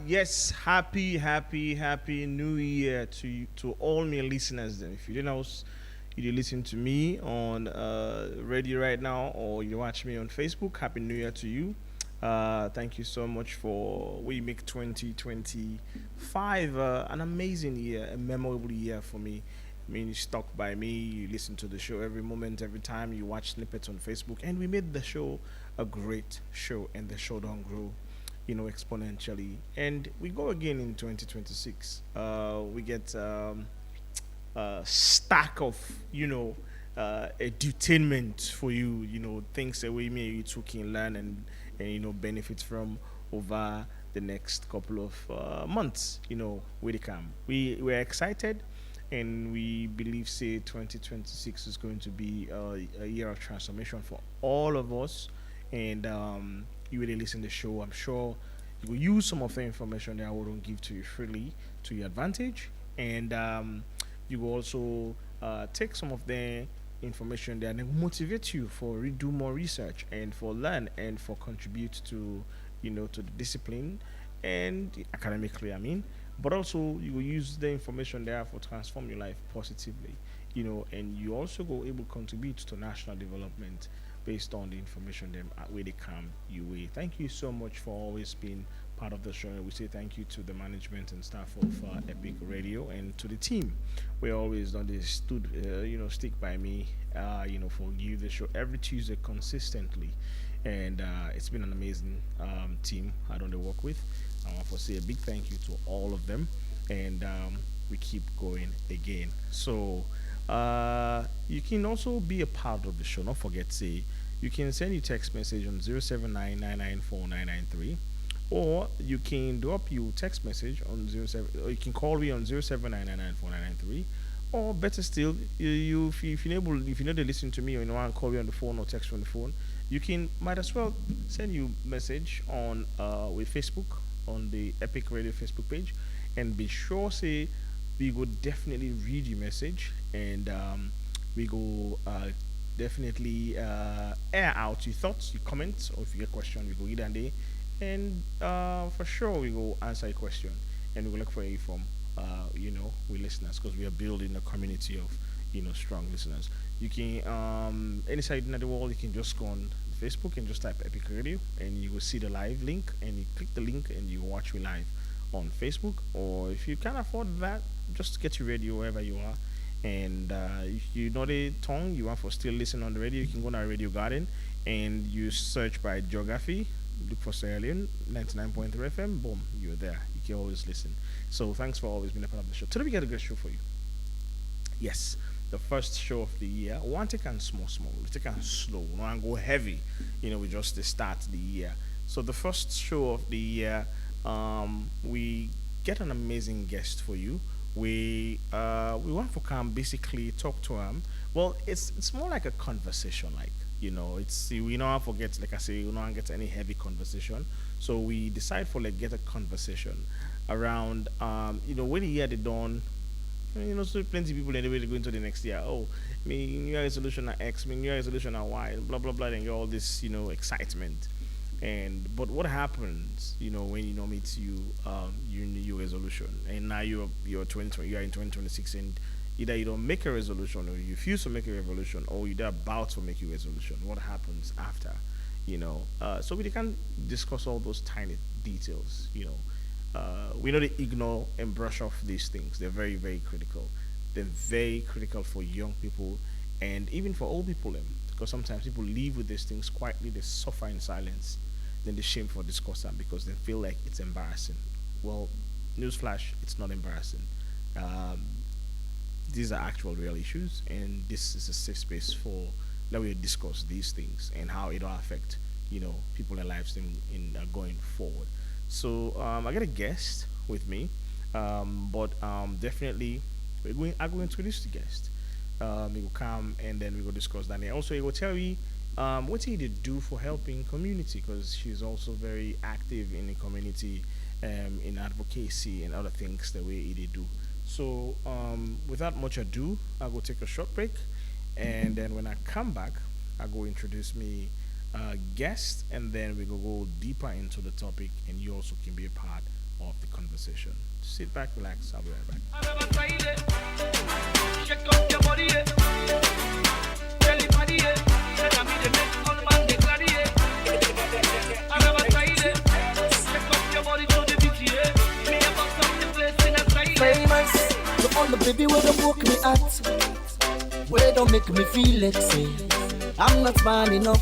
Yes, happy New Year to to all my listeners. Then, if you didn't know, you listen to me on radio right now, or you watch me on Facebook. Happy New Year to you. Thank you so much for we make 2025 an amazing year, a memorable year for me. I mean, you stuck by me. You listen to the show every moment, every time. You watch snippets on Facebook, and we made the show a great show, and the show don't grow exponentially. And we go again in 2026. We get a stack of, edutainment for you, things that we may you two can learn and benefit from over the next couple of months, with the camp. We're excited and we believe say 2026 is going to be a year of transformation for all of us and you really listen to the show. I'm sure you will use some of the information that I wouldn't give to you freely to your advantage, and you will also take some of the information there and then motivate you for do more research and for learn and for contribute to to the discipline and academically. I mean, but also you will use the information there for transform your life positively. And you also go able to contribute to national development based on the information them where they come you way. Thank you so much for always being part of the show. We say thank you to the management and staff of Epic Radio and to the team. We always done this stood stick by me for give the show every Tuesday consistently, and it's been an amazing team I don't work with. I want to say a big thank you to all of them, and we keep going again. So you can also be a part of the show. Not forget, say, you can send your text message on 079994993, or you can drop your text message on 07, or you can call me on 079994993. Or better still, if you're able, if you know to listen to me or you want to call me on the phone or text on the phone, you can might as well send you message on with Facebook on the Epic Radio Facebook page, and be sure say we go definitely read your message, and we go definitely air out your thoughts, your comments, or if you get a question, we go either day, and for sure we go answer your question, and we will look for you from we listeners because we are building a community of strong listeners. You can any side in the world, you can just go on Facebook and just type Epic Radio, and you will see the live link, and you click the link and you watch me live on Facebook. Or if you can't afford that, just get your radio wherever you are. And if you know the tongue you want for still listen on the radio, you can go to our Radio Garden and you search by geography, look for Sierra Leone 99.3 FM. Boom, you're there. You can always listen. So thanks for always being a part of the show. Today we got a great show for you. Yes, the first show of the year. One take and small. We take and slow. We don't go heavy. We just start the year. So the first show of the year, we get an amazing guest for you. We want to come basically talk to him. Well, it's more like a conversation, like it's we don't forget, like I say, we don't get any heavy conversation. So we decide for like get a conversation around when the year they done. So plenty of people anyway they go into the next year. Oh, me New Year resolution at X, me New Year resolution at Y, blah blah blah, and get all this excitement. And but what happens, when meet you new your resolution, and now you're 2020, you're in 2026, and either you don't make a resolution or you refuse to make a resolution, or you're about to make your resolution. What happens after? So we can discuss all those tiny details. We know they ignore and brush off these things. They're very, very critical. They're very critical for young people and even for old people. Because sometimes people live with these things quietly, they suffer in silence, then they shame for discussing because they feel like it's embarrassing. Well, newsflash, it's not embarrassing. Um, these are actual real issues, and this is a safe space for that we discuss these things and how it will affect people in lives in going forward. So I got a guest with me, but definitely I'm going to introduce the guest. He will come and then we will discuss that. And also, he will tell you what he did do for helping community because she's also very active in the community, in advocacy and other things the way he did do. So without much ado, I'll go take a short break, and then when I come back, I'll go introduce me guest, and then we go deeper into the topic, and you also can be a part of the conversation. Sit back, relax. I'll be right back. Famous to all the baby where don't woke me at, where don't make me feel like say I'm not man enough.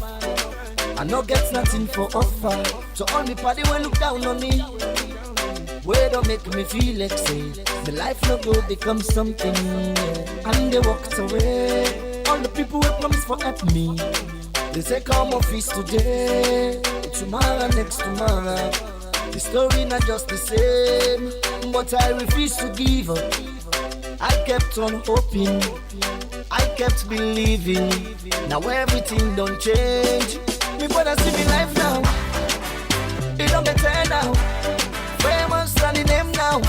I no get nothing for offer. To all the party will look down on me, where don't make me feel like say the life no go become something, yeah. And they walked away. All the people will promise for help me. They say come office today, tomorrow next tomorrow. The story not just the same, but I refuse to give up. I kept on hoping, I kept believing. Now everything don't change. Me brother see me life now, it don't better now. Famous and the name now.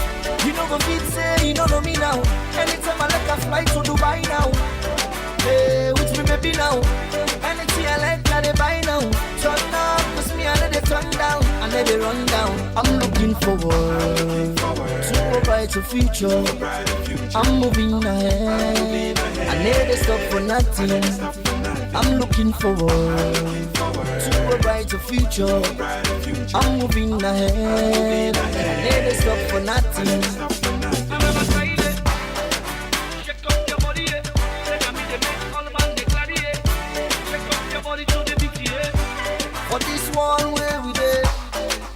You know go fit say you don't know me now. Anytime I like a fly to Dubai now. Hey, with me baby now. Anything I like now they buy now. Turn down, cause me I let it turn down. I let it run down. I'm looking forward to a brighter future. I'm moving ahead. I never stop for nothing. I'm looking forward to a brighter future. I'm moving ahead. I never stop for nothing. For this one where we there,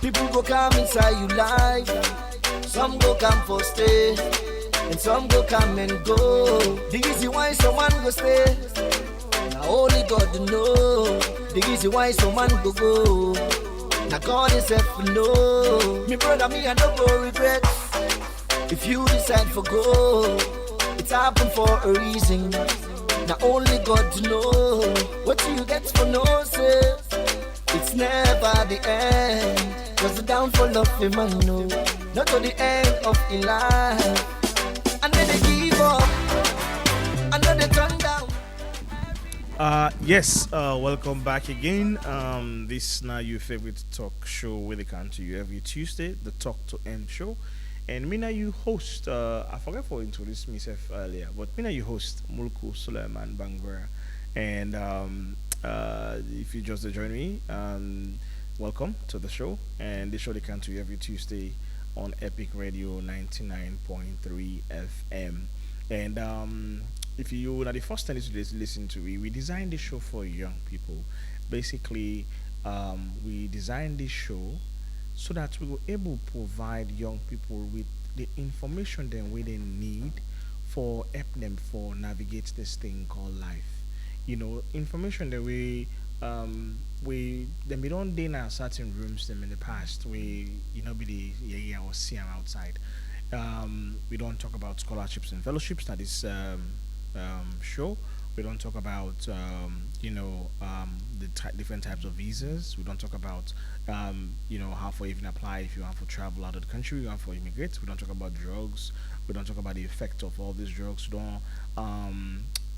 people go come inside you life. Some go come for stay, and some go come and go. The easy why someone go stay. Now only God know. The easy why someone go. Now God himself know. Me brother, me I don't go regret. If you decide for go, it's happen for a reason. Now only God know. What do you get for no say? It's never the end. Cause the downfall of a man no, not to the end of his life. And then they give up, and then they turn down. Yes, welcome back again. This is now your favorite talk show where they come to you every Tuesday, the Talk to End show. And Mina, you host, I forgot to introduce myself earlier, but Mina, you host Mulku Suleiman Bangura. And if you just join me, welcome to the show. And this show they come to you every Tuesday on Epic Radio 99.3 FM. And if you are the first time to listen to it, we designed this show for young people. Basically, we designed this show so that we were able to provide young people with the information then we they need for help them for navigate this thing called life. You know, information that we then we don't in our certain rooms them in the past we be the yeah or see them outside. We don't talk about scholarships and fellowships that is show. We don't talk about different types of visas. We don't talk about how for even apply if you want to travel out of the country, you want to immigrate. We don't talk about drugs. We don't talk about the effect of all these drugs.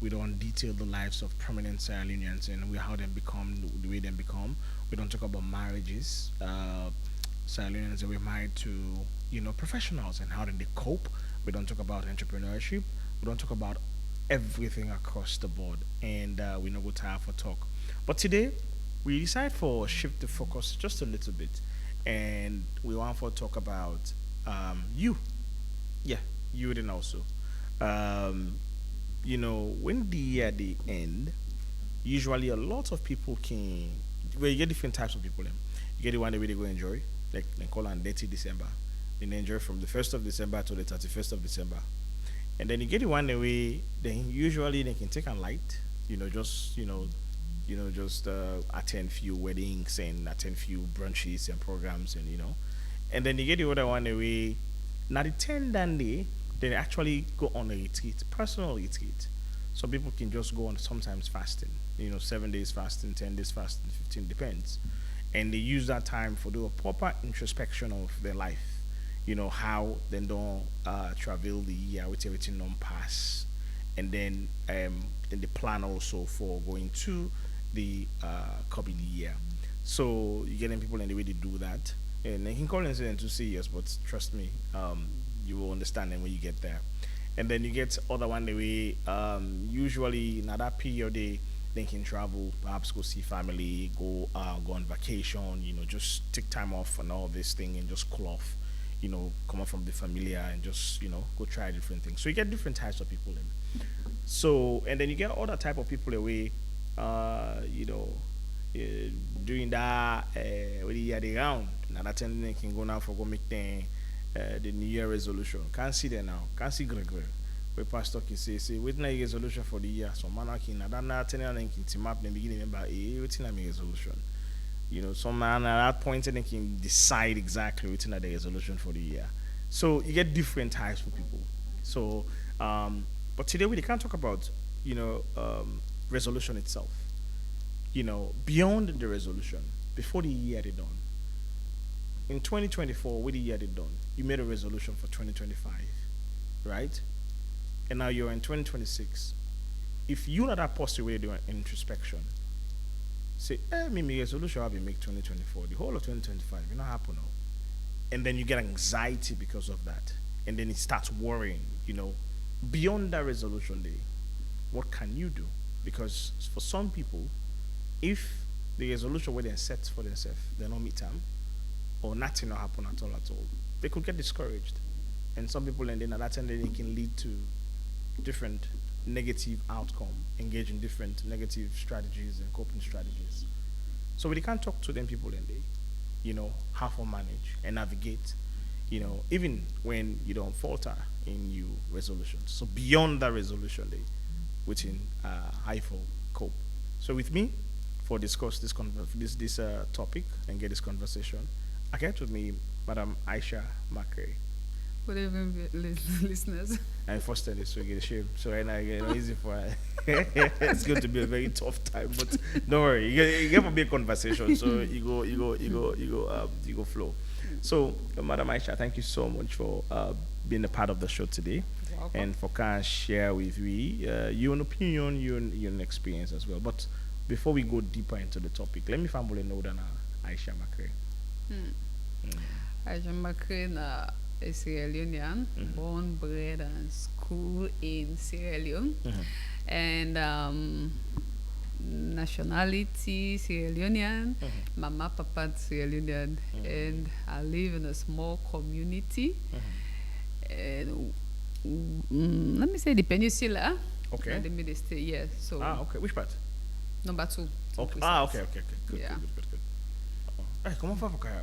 We don't detail the lives of prominent Sierra Leoneans and how they become the way they become. We don't talk about marriages. Sierra Leoneans that were married to professionals and how did they cope. We don't talk about entrepreneurship. We don't talk about everything across the board, and we no go time for talk. But today we decide for shift the focus just a little bit, and we want for talk about you. Yeah, you then also. Um, when the year they end, usually a lot of people can. Well, you get different types of people. You get the one that really go enjoy, like they call on 30 December. They enjoy from the 1st of December to the 31st of December. And then you get the one the way then usually they can take a light, just attend few weddings and attend few brunches and programs and. And then you get the other one the way now the 10 that day they actually go on a retreat, personal retreat. Some people can just go on sometimes fasting, 7 days fasting, 10 days fasting, 15 depends. And they use that time for do a proper introspection of their life. How they don't travel the year with everything non pass, and then the plan also for going to the coming year. So you getting people in the way they do that, And it can call incident to serious, but trust me, you will understand them when you get there. And then you get other one the way, usually in that period they can travel, perhaps go see family, go on vacation, just take time off and all this thing and just cool off, come out from the familiar and just, go try different things. So you get different types of people in. So, and then you get other type of people away, you know, uh, doing that, when you are around, now that time they can go now for go make the New Year resolution. Can't see there now, can't see Gregory. Where pastor can say, wait na resolution for the year. So man, I can, that na ten and can team up, then beginning remember, waiting na my resolution. Some man at that point they can decide exactly what's the resolution for the year. So you get different types of people. So, but today we can't talk about resolution itself. Beyond the resolution, before the year is done. In 2024, with the year is done, you made a resolution for 2025, right? And now you're in 2026. If you're not that person where doing introspection, say, me resolution I'll be make 2024, the whole of 2025, it not happen now. And then you get anxiety because of that. And then it starts worrying, beyond that resolution day, what can you do? Because for some people, if the resolution where they set for themselves, they don't meet them, or nothing will happen at all, they could get discouraged. And some people, and then at that time, they can lead to different negative outcome, engage in different negative strategies and coping strategies. So we can't talk to them people and they, how to manage and navigate, even when you don't falter in your resolutions. So beyond that resolution day, within how for cope. So with me, for discuss this topic and get this conversation, I get with me Madam Aisha Makere. Good evening, listeners. And first time this we get a shame. So right now easy for it's going to be a very tough time, but don't worry, you get to be a conversation. So you go flow. So Madam Aisha, thank you so much for being a part of the show today. And for kind of share with me your opinion, your experience as well. But before we go deeper into the topic, let me family know that Aisha Makere. Aisha Makere is Sierra Leonean, born, bred, and school in Sierra Leone, and nationality Sierra Leonean, mama, papa Sierra Leonean, and I live in a small community, and let me say the peninsula. Okay. The middle state, yeah. So. Okay. Which part? Number 2. Okay. Okay. Good. Yeah. Good. Hey, come on, Fafokaya.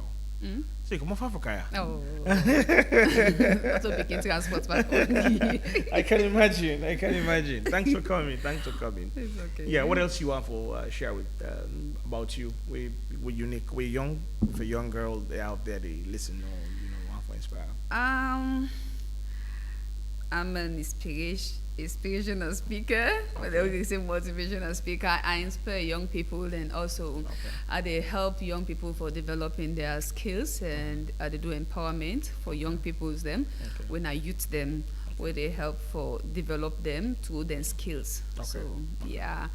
See, come on, Fafokaya. Oh. Also picking transport back only. I can imagine. Thanks for coming. It's okay. Yeah. What else you want for share with about you? We unique. We young. For young girl out there, they listen. Want for inspire. I'm an inspirational speaker, but I always say motivational speaker. I inspire young people, and also they help young people for developing their skills, and they do empowerment for young people. When I youth them, where they help for develop them through their skills. Okay. So yeah.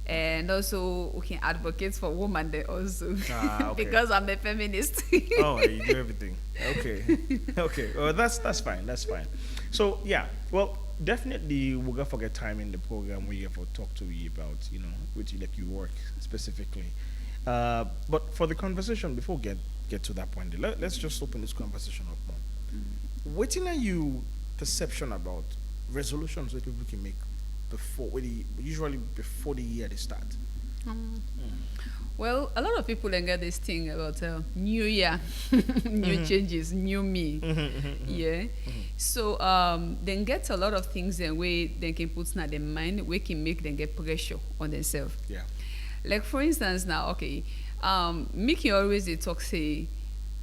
And also, we can advocate for women there also, because I'm a feminist. Oh, you do everything. Okay. Well, that's fine. So yeah, well, definitely we're gonna forget time in the program where you have to talk to you about which like you work specifically. But for the conversation, before we get to that point, let's just open this conversation up more. What are you perception about resolutions that people can make usually before the year they start? Well, a lot of people get this thing about new year, new changes, new me. Yeah. So then get a lot of things in way they can put in their mind, we can make them get pressure on themselves. Yeah. Like for instance now, Mickey always they talk say,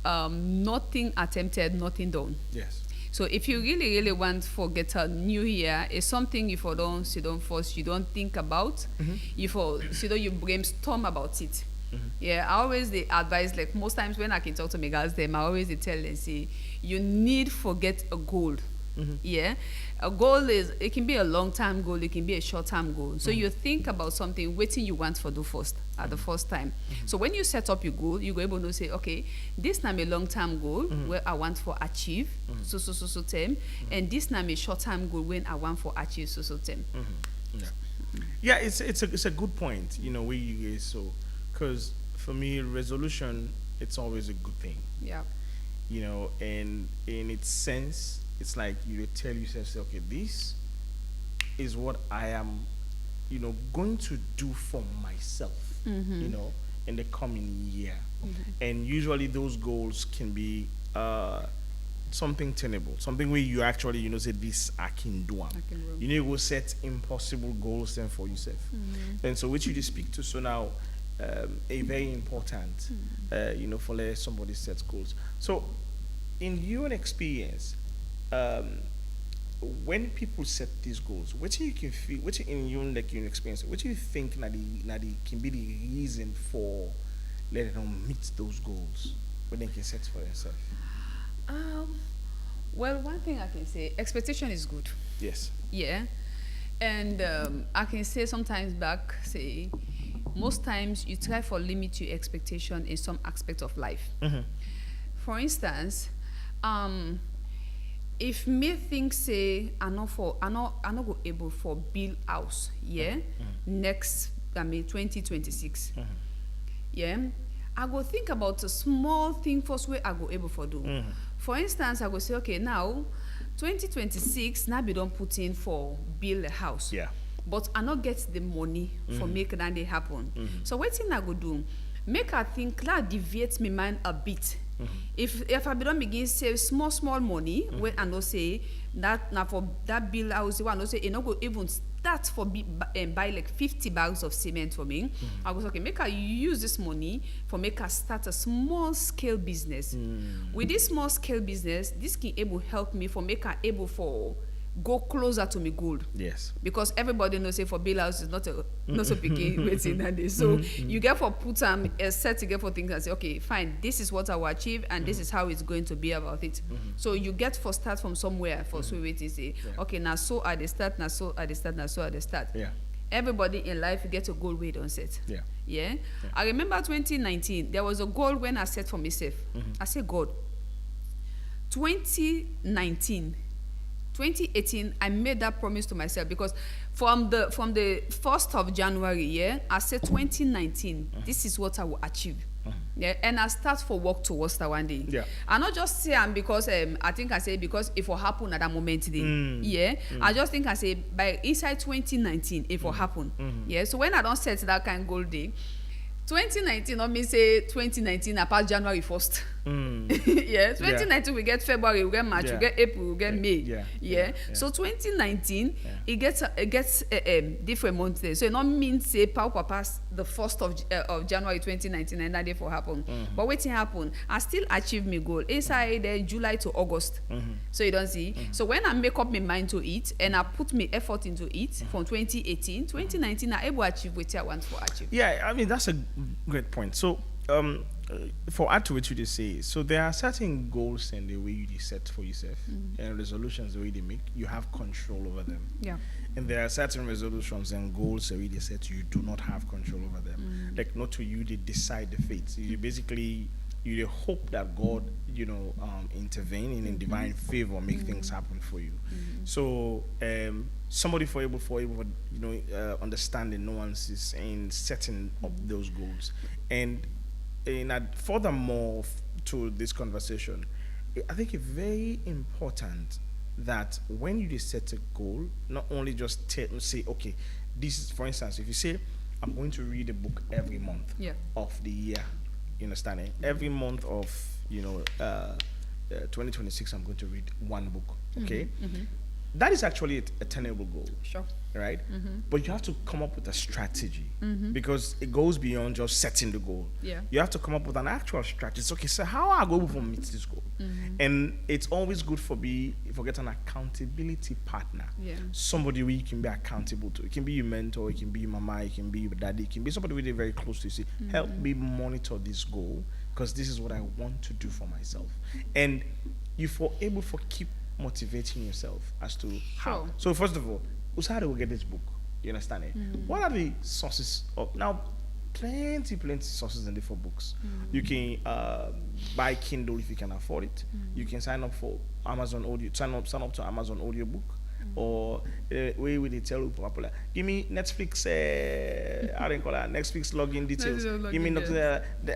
nothing attempted, nothing done. Yes. So if you really want to get a new year, it's something you don't force, you don't think about, you brainstorm about it. Yeah, I always they advise, like most times when I can talk to my girls, I always they tell them, say, you need forget a goal Yeah, a goal is, it can be a long-term goal, it can be a short-term goal. So you think about something, waiting you want for the first at the first time. So when you set up your goal, you go able to say, okay, this now a long-term goal where I want for achieve so term, and this now a short-term goal when I want for achieve so term. Yeah, it's a good point, where you guys, so because for me, resolution, it's always a good thing, Yeah. And in its sense, it's like you tell yourself, say, okay, this is what I am, going to do for myself, in the coming year. And usually those goals can be something tenable, something where you actually, say, this I can do. I can do. You will set impossible goals then for yourself. And so which you speak to, so now, a very important, for let somebody set goals. So, in your experience, when people set these goals, what do you can feel? What in your experience? What do you think that can be the reason for letting them meet those goals when they can set for themselves? Well, one thing I can say, expectation is good. Yes. Yeah, and I can say sometimes back, say, most times you try for limit your expectation in some aspect of life. For instance, if me think say I not go able for build house, next 2026, I go think about a small thing first where I go able for do. For instance, I go say, okay, now 2026 now be don't put in for build a house. Yeah. But I not get the money for make that they happen. So what thing I go do? Make I think that deviates my mind a bit. If I don't begin save small money, when I know say that now for that bill house, I know say it not go even start for buy like 50 bags of cement for me. I was okay, make I use this money for make I start a small scale business. With this small scale business, this can able help me for make I able for go closer to my goal. Yes. Because everybody knows say for bill house is not so picky waiting that day. So you get for put a set to get for things and say, okay, fine, this is what I will achieve and this is how it's going to be about it. So you get for start from somewhere for so waiting say, okay, now so at the start, now so at the start, now so at the start. Yeah. Everybody in life get a goal way on set. Yeah. I remember 2019, there was a goal when I set for myself. I said, God, 2018, I made that promise to myself because from the 1st of January, I said 2019, this is what I will achieve. And I start for work towards that one day. Yeah. I not just say because I think I say because it will happen at that moment today. I just think I say by inside 2019 it will happen. So when I don't set that kind of goal day, 2019 not mean say 2019 apart January 1st. 2019 we get February, we get March, we get April, we get May. So 2019 it gets different months there. So it not mean say past the 1st of January 2019 and that day for happen. But waiting happen, I still achieve my goal inside July to August. So you don't see. So when I make up my mind to it and I put my effort into it from 2018, 2019 I able to achieve what I want to achieve. Yeah, I mean that's a great point. So for add to what you just say, so there are certain goals and the way you set for yourself and resolutions the way they make, you have control over them. Yeah. And there are certain resolutions and goals the way they set you do not have control over them. Like not to you, they decide the fate. You basically you hope that God, intervene and in divine favor make things happen for you. So somebody for able understand the nuances and setting up those goals. And furthermore to this conversation, I think it's very important that when you set a goal, not only just say, okay, this is, for instance, if you say, I'm going to read a book every month of the year, you understand it? Every month of 2026, I'm going to read one book. Okay, that is actually a tenable goal. Sure. Right? But you have to come up with a strategy because it goes beyond just setting the goal. Yeah. You have to come up with an actual strategy. It's okay, so how I go to meet this goal? And it's always good for get an accountability partner. Yeah. Somebody where you can be accountable to. It can be your mentor, it can be your mama, it can be your daddy, it can be somebody really very close to you. Say, help me monitor this goal because this is what I want to do for myself. And you able for keep motivating yourself as to how. Sure. So first of all, how do we get this book? You understand it? What are the sources of now? Plenty sources in there for books. You can buy Kindle if you can afford it. You can sign up for Amazon Audio. Sign up to Amazon Audiobook, or way they tell you popular. Give me Netflix. I don't call that Netflix login details. Give me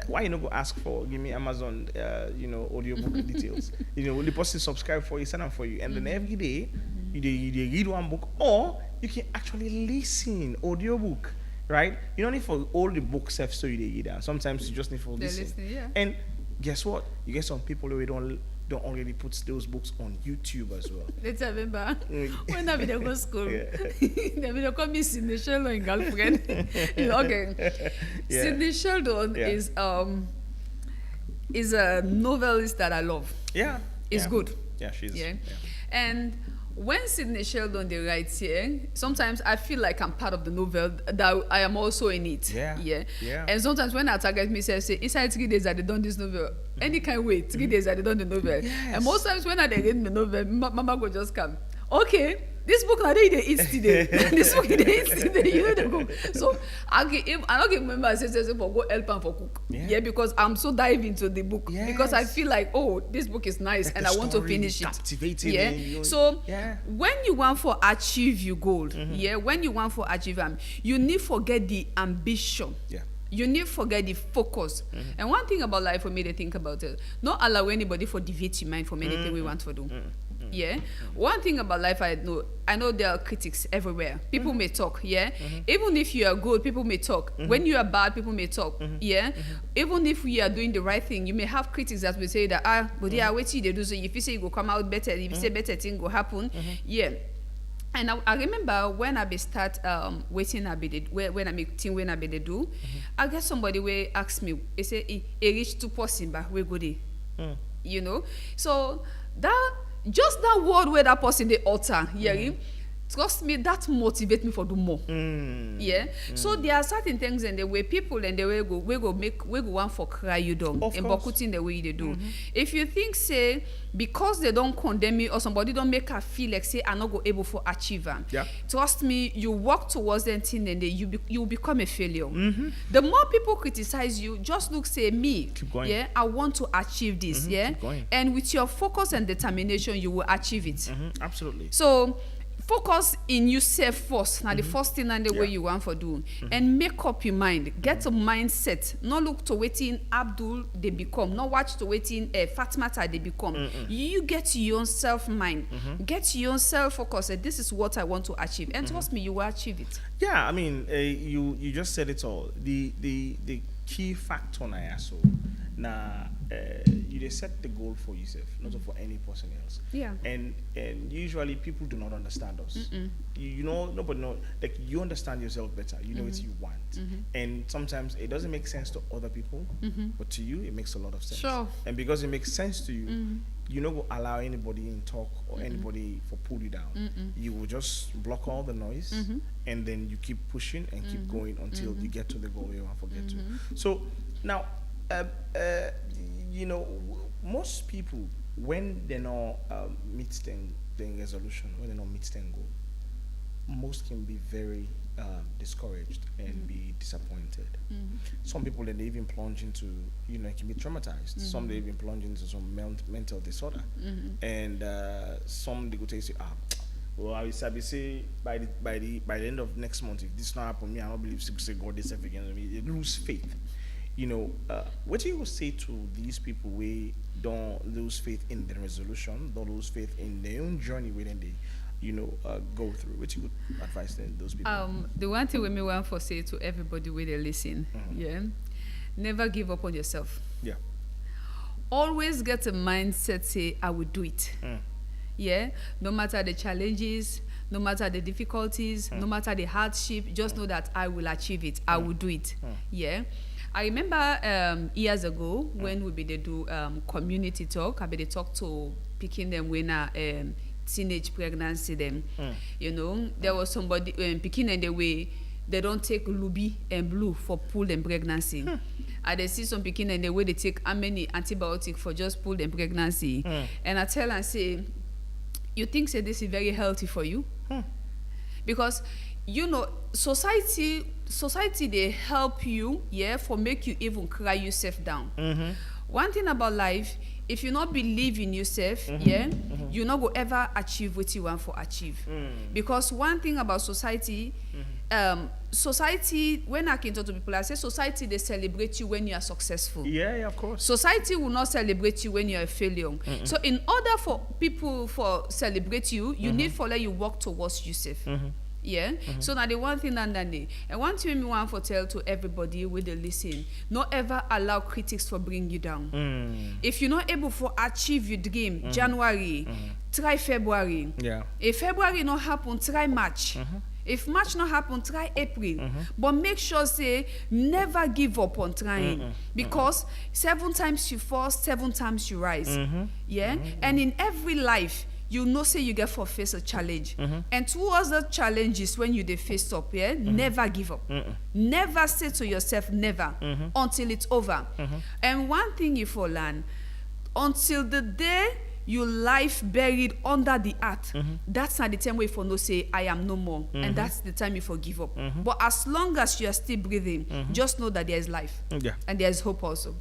why you not go ask for? Give me Amazon, audiobook details. The person subscribe for you, sign up for you, and then every day you read one book, or you can actually listen audiobook. Right? You don't need for all the books have so you either. Sometimes you just need for listen. Yeah. And guess what? You get some people who don't already put those books on YouTube as well. Let's remember when I go to school, they will call me Sidney Sheldon in girlfriend. Okay. Yeah. Sidney Sheldon is a novelist that I love. Yeah. It's good. Yeah, she's. Yeah. And when Sidney Sheldon they writes here, sometimes I feel like I'm part of the novel, that I am also in it. Yeah. And sometimes when I target myself, say inside 3 days I done this novel. Any kind of way, 3 days I done the novel. Yes. And most times when I read the novel, Mama go just come. Okay, this book now they eat today. This book they eat today. They go. So I don't remember I said for go help and for cook. Yeah, because I'm so dive into the book. Yes. Because I feel like, oh, this book is nice, like and I want to finish it. Captivating. Yeah. So when you want to achieve your goal, when you want to achieve you need forget the ambition. Yeah. You need to forget the focus. And one thing about life for me to think about it, not allow anybody for deviate your mind from anything we want to do. Yeah. One thing about life I know there are critics everywhere. People may talk, Even if you are good, people may talk. When you are bad, people may talk. Even if we are doing the right thing, you may have critics that will say that but they are waiting they do, so if you say it will come out better, if you say better thing will happen. And I remember when I be start waiting when I make thing when I be they do, I get somebody will ask me, they say it reach 2% but we go there. So that just that word where that person they utter, trust me, that motivate me for do more. So there are certain things in the way people and the way we go want for cry you down and bokuting the way they do. If you think say because they don't condemn me or somebody don't make her feel like say I'm not go able for achieve them. Trust me, you work towards that thing and you become a failure. The more people criticize you, just look say me. Keep going. I want to achieve this. Keep going. And with your focus and determination, you will achieve it. Absolutely. So focus in yourself first. Now the first thing and the way you want for do, and make up your mind. Get a mindset. Not look to waiting Abdul they become. Not watch to waiting Fatmata they become. You get your own self mind. Get your own self focus. This is what I want to achieve, and trust me, you will achieve it. Yeah, I mean, you just said it all. The key factor now, so now you just set the goal for yourself, not for any person else. Yeah. And usually people do not understand us. Nobody know. Like you understand yourself better. You know what you want, and sometimes it doesn't make sense to other people, but to you it makes a lot of sense. Sure. And because it makes sense to you, you not go allow anybody in talk or anybody for pull you down. You will just block all the noise, and then you keep pushing and keep going until you get to the goal you want to get to. So now, most people when they not meet the resolution, when they not meet the goal, most can be very discouraged and be disappointed. Some people they even plunge into, it can be traumatized. Some they even plunge into some mental disorder, and some they go to say, well, I will say by the end of next month, if this not happen, me I don't believe say God is again. They lose faith. What do you say to these people who don't lose faith in the resolution, don't lose faith in their own journey within they go through? What you would advise them, those people? The one thing we may want to say to everybody when they listen, never give up on yourself. Yeah. Always get a mindset, say, I will do it. No matter the challenges, no matter the difficulties, no matter the hardship, just know that I will achieve it. I will do it. I remember years ago when we be do community talk, I be talk to picking them when teenage pregnancy them. There was somebody picking in the way they don't take Luby and Blue for pull and pregnancy. And they see some picking in the way they take how many antibiotics for just pull and pregnancy. And I tell and say, you think say this is very healthy for you? Because society they help you, for make you even cry yourself down. One thing about life, if you not believe in yourself, you not go ever achieve what you want for achieve. Because one thing about society, society, when I can talk to people, I say society, they celebrate you when you are successful. Yeah, of course. Society will not celebrate you when you are a failure. So in order for people for celebrate you, you need for let you work towards yourself. So now the one thing and one thing me want to tell to everybody with the listen, not ever allow critics to bring you down. If you're not able to achieve your dream, January, try February. If February not happen, try March. If March not happen, try April. But make sure say never give up on trying. Because 7 times you fall, 7 times you rise. And in every life, you know say you get for face a challenge. And towards the challenges when you dey face up, never give up. Never say to yourself never until it's over. And one thing you for learn, until the day your life buried under the earth, that's not the time where you for no say I am no more. And that's the time you for give up. But as long as you are still breathing, just know that there is life. And there is hope also.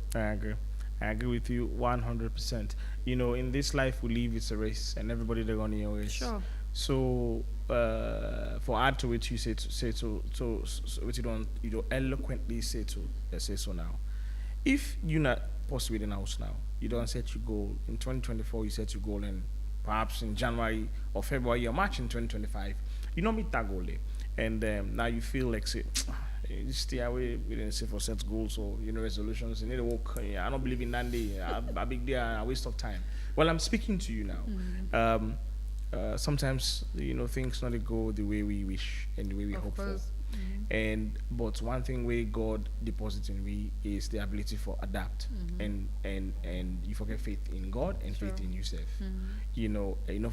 I agree with you 100%. In this life we live, it's a race, and everybody they're running a race. Sure. So, for add to what you say what you don't eloquently say so now. If you're not possibly in the house now, you don't set your goal in 2024. You set your goal, and perhaps in January or February or March in 2025, you don't meet that goal there, and now you feel like say. You stay away. We didn't say for set goals or resolutions. You need to work. I don't believe in that day. A big day, a waste of time. Well, I'm speaking to you now. Sometimes things not go the way we wish and the way we hope for. But one thing where God deposits in me is the ability for adapt and you forget faith in God and faith in yourself.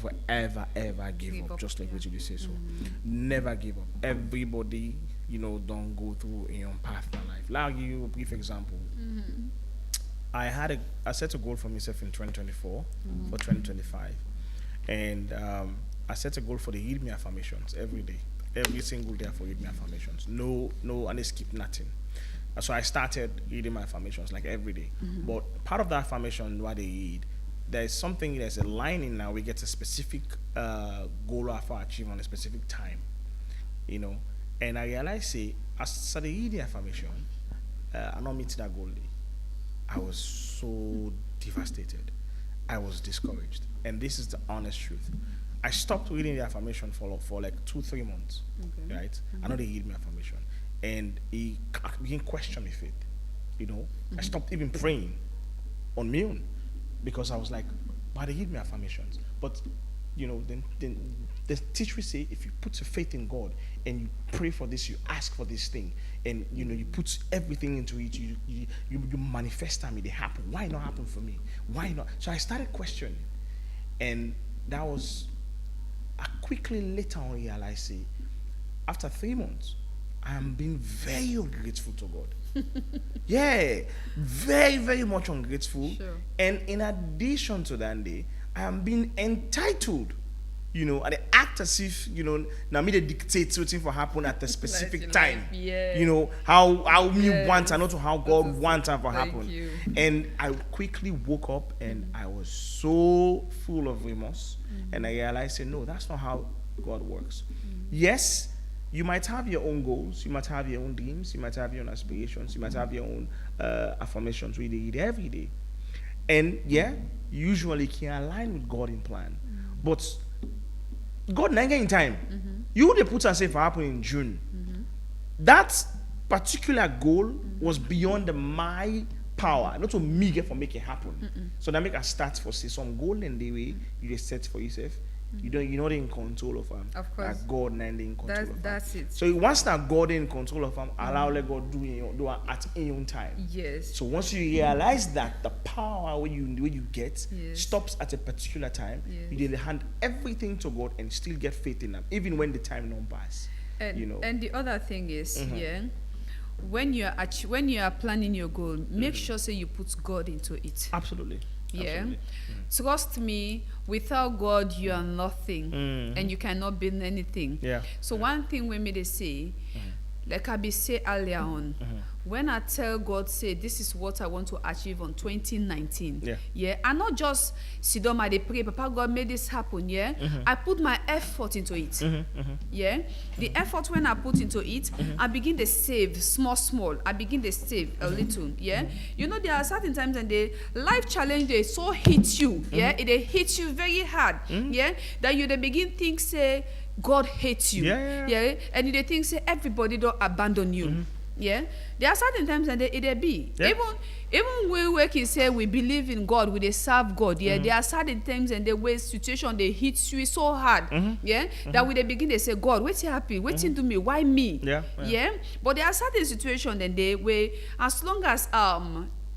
For ever give up, just like what you say. So never give up. Everybody don't go through your own path in life. I'll give you a brief example. I set a goal for myself in 2024 for 2025, and I set a goal for the Heal Me affirmations every day, every single day for Heal Me affirmations. No, and I skip nothing. So I started reading my affirmations like every day. But part of the affirmation what they read, there's a line in now we get a specific goal for achieve on a specific time, And I realized, as I started reading the affirmation, I not meet that goal. I was so devastated. I was discouraged. And this is the honest truth. I stopped reading the affirmation for like 2-3 months, right? I know they read my affirmation. And he began questioning my faith, I stopped even praying on my own because I was like, why they read my affirmations? But, then the teacher say if you put your faith in God and you pray for this, you ask for this thing, and you put everything into it, you manifest them, they happen. Why not happen for me? Why not? So I started questioning, and that was I quickly later on realized, after 3 months, I am being very ungrateful to God. Very, very much ungrateful. Sure. And in addition to that day, I am being entitled. And they act as if, now me they dictate something for happen at a specific time. How me want and not how God wants it for happen. And I quickly woke up and I was so full of remorse. And I realized, no, that's not how God works. Yes, you might have your own goals, you might have your own dreams, you might have your own aspirations, you might have your own affirmations we read every day. And usually can align with God in plan. But God never in time. You would put and say for happen in June. That particular goal was beyond my power, not to me get for make it happen. So that make a start for say some goal in the way you just set for yourself. You're not in control of them. Of course. That God not in control of them. That's it. So once that God in control of them, allow let God do at your own time. Yes. So once you realize that the power when you get Yes. stops at a particular time, Yes. you then hand everything to God and still get faith in them, even when the time don't pass. And the other thing is, when you are planning your goal, make sure say you put God into it. Absolutely. Yeah. Absolutely. Trust me, without God, you are nothing, and you cannot build anything. Yeah. So one thing we made say, like I be say earlier on, when I tell God, say this is what I want to achieve on 2019. Yeah. I not just sit down and dey pray, Papa God made this happen. Yeah. I put my effort into it. Yeah. The effort when I put into it, I begin to save small. I begin to save a little. Yeah. You know, there are certain times and the life challenge they so hit you. Yeah. It hits you very hard. Yeah. That you they begin think say God hates you. Yeah. And they think say everybody don't abandon you. Yeah. There are certain times and it be. Yeah. Even when we can say we believe in God, we they serve God. Yeah. There are certain times and the way situation they hit you so hard. Yeah. That we they begin to say, God, what's happy? What's do me? Why me? Yeah. But there are certain situations and they where as long as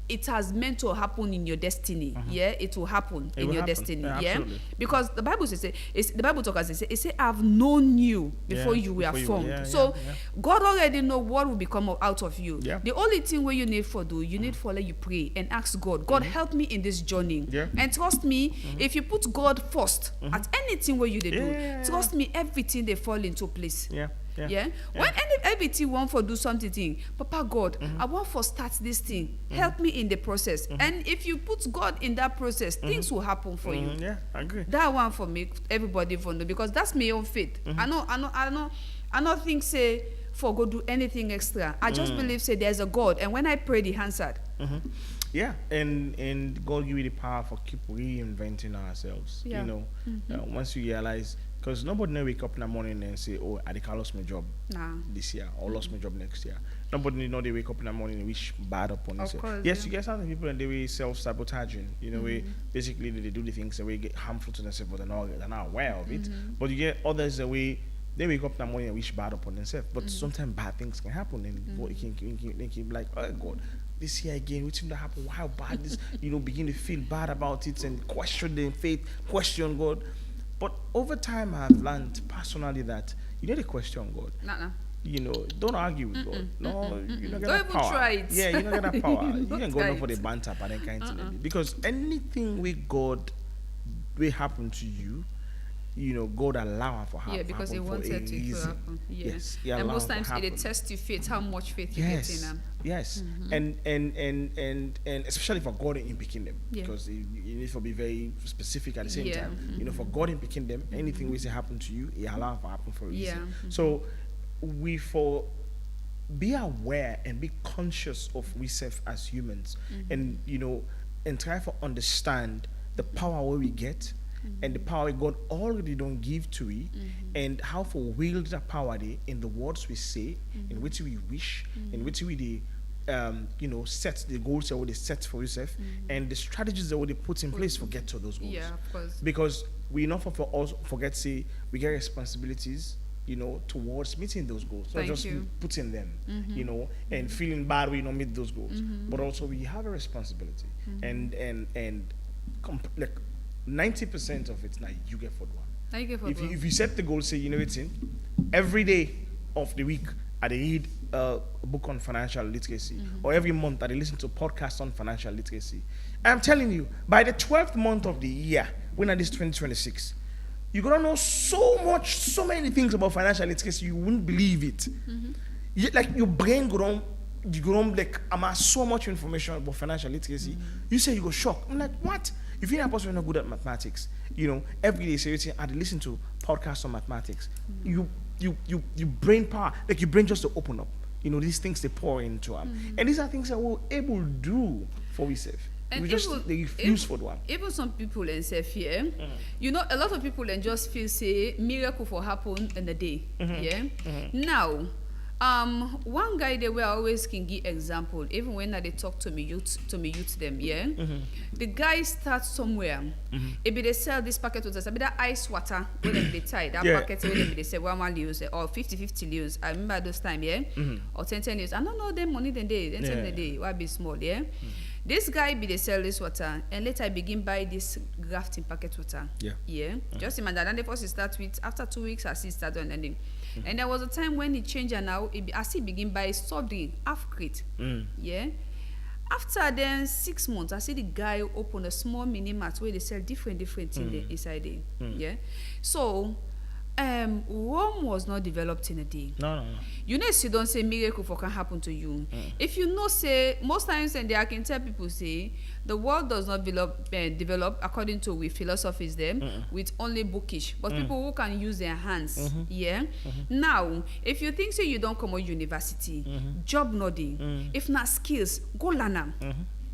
it has meant to happen in your destiny. Yeah, it will happen in your destiny. Yeah, because the Bible says, the Bible talks it say, I've known you before you were formed. So God already know what will become out of you. Yeah. The only thing where you need for do, you need for let you pray and ask God, God help me in this journey. Yeah. And trust me, if you put God first at anything where you they do, trust me, everything they fall into place. Yeah. When everything want for do something, Papa God, I want for start this thing. Help me in the process. And if you put God in that process, things will happen for you. Yeah, I agree. That one for me, everybody for know, because that's my own faith. I don't think say for go do anything extra. I just believe say there's a God, and when I pray, He answered. Yeah, and God give you the power for keep reinventing ourselves. Yeah. You know, once you realize. Because nobody never wake up in the morning and say, oh, I lost my job this year or lost my job next year. Nobody know they wake up in the morning and wish bad upon themselves. Yes, you get some people and they will self-sabotaging. You know, basically they do the things that we get harmful to themselves, but they're not aware of it. But you get others that way they wake up in the morning and wish bad upon themselves. But sometimes bad things can happen and they can be like, oh God, this year again, what's going to happen? How bad this? Begin to feel bad about it and question their faith, question God. But over time, I've learned personally that you need to question God. Don't argue with God. No, you don't get that power. Try it. Yeah, you don't get that power. You can go for the banter, but that kind of thing. Because anything with God will happen to you. God allow for happen. Yeah, because He wants it to happen. Yes. And most times it tests your faith, how much faith you get in them. Yes. And especially for God in picking them. Because you need to be very specific at the same time. For God in picking them, anything we say happen to you, He allow for happen for a reason. So we be aware and be conscious of ourselves as humans and try to understand the power where we get and the power God already don't give to it, and how to wield that power in the words we say, in which we wish, in which we set the goals that we set for yourself, and the strategies that we put in place to get to those goals. Yeah, of course. Because we not forget say we get responsibilities, towards meeting those goals. Not just putting them, and feeling bad when you don't meet those goals, but also we have a responsibility, and 90% of it now you get for one. If you set the goal, say it's in every day of the week I read a book on financial literacy, or every month I listen to a podcast on financial literacy. I'm telling you, by the 12th month of the year, when it is 2026, you're gonna know so many things about financial literacy you wouldn't believe it. Like your brain you go on amass so much information about financial literacy. You say you go shocked. I'm like, what? If you're a person not good at mathematics, every day say I listen to podcasts on mathematics. You brain power, like your brain just to open up. These things they pour into them, and these are things that we're able to do for ourselves. And they refuse for one. Even some people and say fear. A lot of people and just feel say miracle for happen in a day. Now, one guy they were always can give example, even when they talk to me youth them, the guy starts somewhere. If they sell this packet of that ice water when they tie that packet when they say 1 use or 50 use. I remember those time, or 10 use. I don't know them money then day, the day, why be small, This guy they sell this water, and later I begin buy this grafting packet water. Just imagine. And the first start with after 2 weeks, I see start on ending. And there was a time when he changed, and now I see begin buy soft drink half crate. After then 6 months, I see the guy open a small mini mart where they sell different things there inside there. Yeah. So Rome was not developed in a day. No. You know, if you don't say miracle for can happen to you. If you know, say most times, and I can tell people say the world does not develop according to with philosophies them with only bookish, but people who can use their hands. Yeah. Now, if you think say you don't come out university, job nothing. If not skills, go learn them.